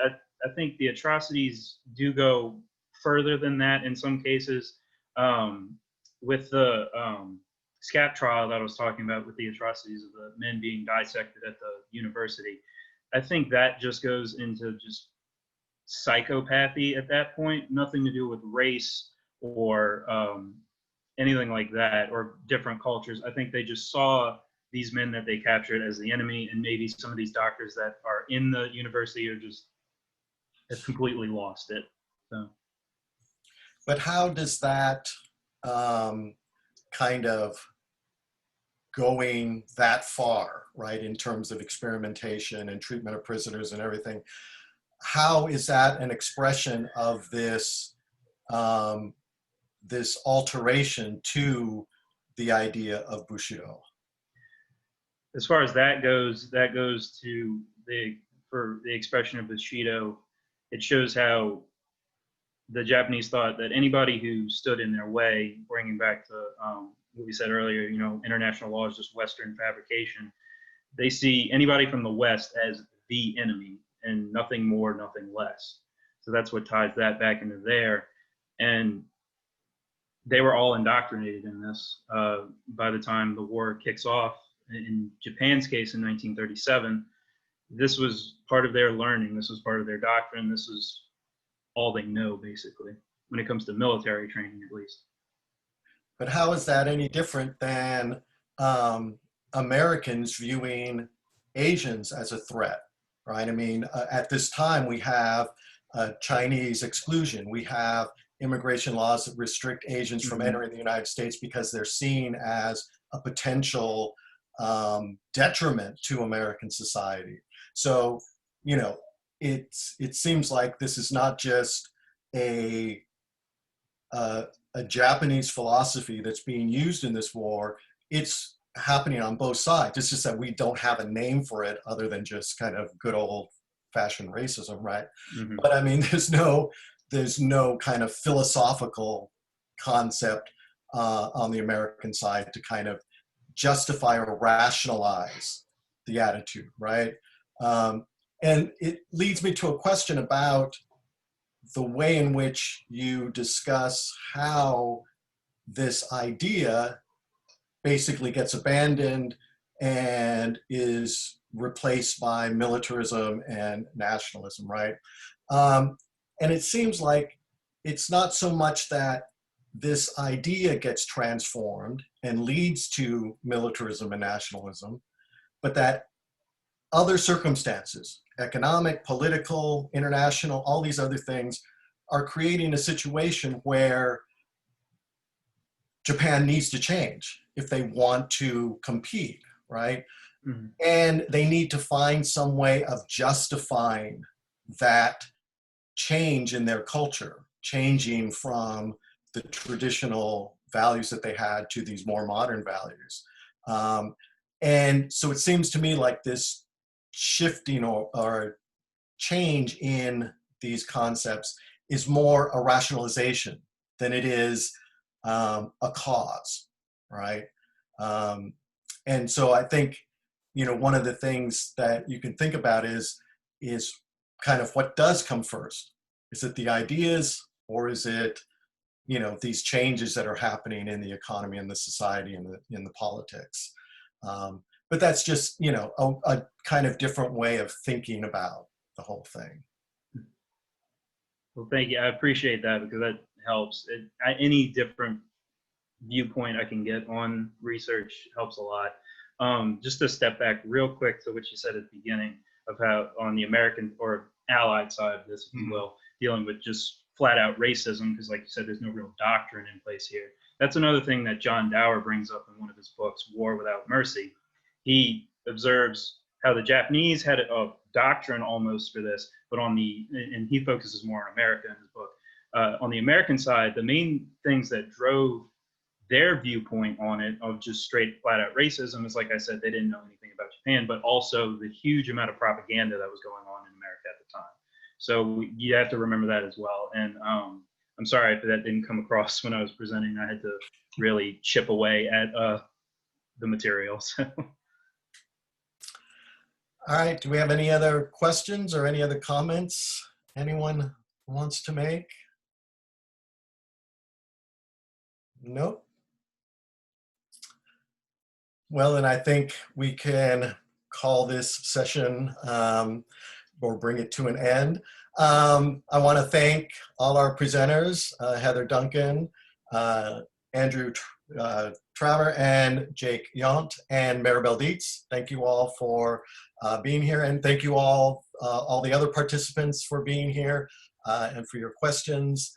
I think the atrocities do go further than that in some cases. With the SCAP trial that I was talking about, with the atrocities of the men being dissected at the university, I think that just goes into just psychopathy at that point, nothing to do with race or anything like that, or different cultures. I think they just saw these men that they captured as the enemy, and maybe some of these doctors that are in the university are just have completely lost it. So. But how does that kind of going that far, right, in terms of experimentation and treatment of prisoners and everything, how is that an expression of this this alteration to the idea of Bushido? As far as that goes to for the expression of Bushido. It shows how the Japanese thought that anybody who stood in their way, bringing back to what we said earlier, you know, international law is just Western fabrication. They see anybody from the West as the enemy and nothing more, nothing less. So that's what ties that back into there. And they were all indoctrinated in this. By the time the war kicks off, in Japan's case in 1937, this was part of their learning. This was part of their doctrine. This is all they know, basically, when it comes to military training, at least. But how is that any different than Americans viewing Asians as a threat, right? I mean, at this time, we have Chinese exclusion. We have immigration laws that restrict Asians from entering the United States because they're seen as a potential detriment to American society. So, you know, it seems like this is not just a Japanese philosophy that's being used in this war. It's happening on both sides. It's just that we don't have a name for it other than just kind of good old fashioned racism, right? Mm-hmm. But I mean, there's no kind of philosophical concept on the American side to kind of justify or rationalize the attitude, right? And it leads me to a question about the way in which you discuss how this idea basically gets abandoned and is replaced by militarism and nationalism, right? And it seems like it's not so much that this idea gets transformed and leads to militarism and nationalism, but that other circumstances, economic, political, international, all these other things are creating a situation where Japan needs to change if they want to compete, right? Mm-hmm. And they need to find some way of justifying that change in their culture, changing from the traditional values that they had to these more modern values. And so it seems to me like this shifting or change in these concepts is more a rationalization than it is a cause, right? And so I think, you know, one of the things that you can think about is kind of what does come first. Is it the ideas, or is it, you know, these changes that are happening in the economy and the society and in the politics? but that's just, you know, a kind of different way of thinking about the whole thing. Well, thank you. I appreciate that because that helps. Any different viewpoint I can get on research helps a lot. Just to step back real quick to what you said at the beginning of how on the American or Allied side of this, if you will, dealing with just flat out racism, because like you said, there's no real doctrine in place here. That's another thing that John Dower brings up in one of his books, War Without Mercy. He observes how the Japanese had a doctrine almost for this, but and he focuses more on America in his book. On the American side, the main things that drove their viewpoint on it of just straight flat out racism is, like I said, they didn't know anything about Japan, but also the huge amount of propaganda that was going on in America at the time. So you have to remember that as well. And I'm sorry if that didn't come across when I was presenting. I had to really chip away at the materials. All right, do we have any other questions or any other comments anyone wants to make? Nope. Well, then I think we can call this session or bring it to an end. I want to thank all our presenters, Heather Duncan, Andrew Traver, and Jake Yount, and Maribel Dietz. Thank you all for being here, and thank you all the other participants for being here and for your questions.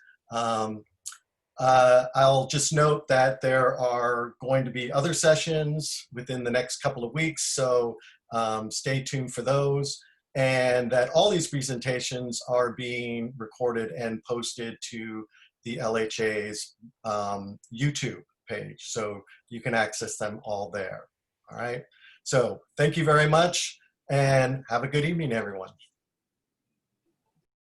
I'll just note that there are going to be other sessions within the next couple of weeks, so stay tuned for those. And that all these presentations are being recorded and posted to the LHA's YouTube page, so you can access them all there. All right, so thank you very much, and have a good evening, everyone.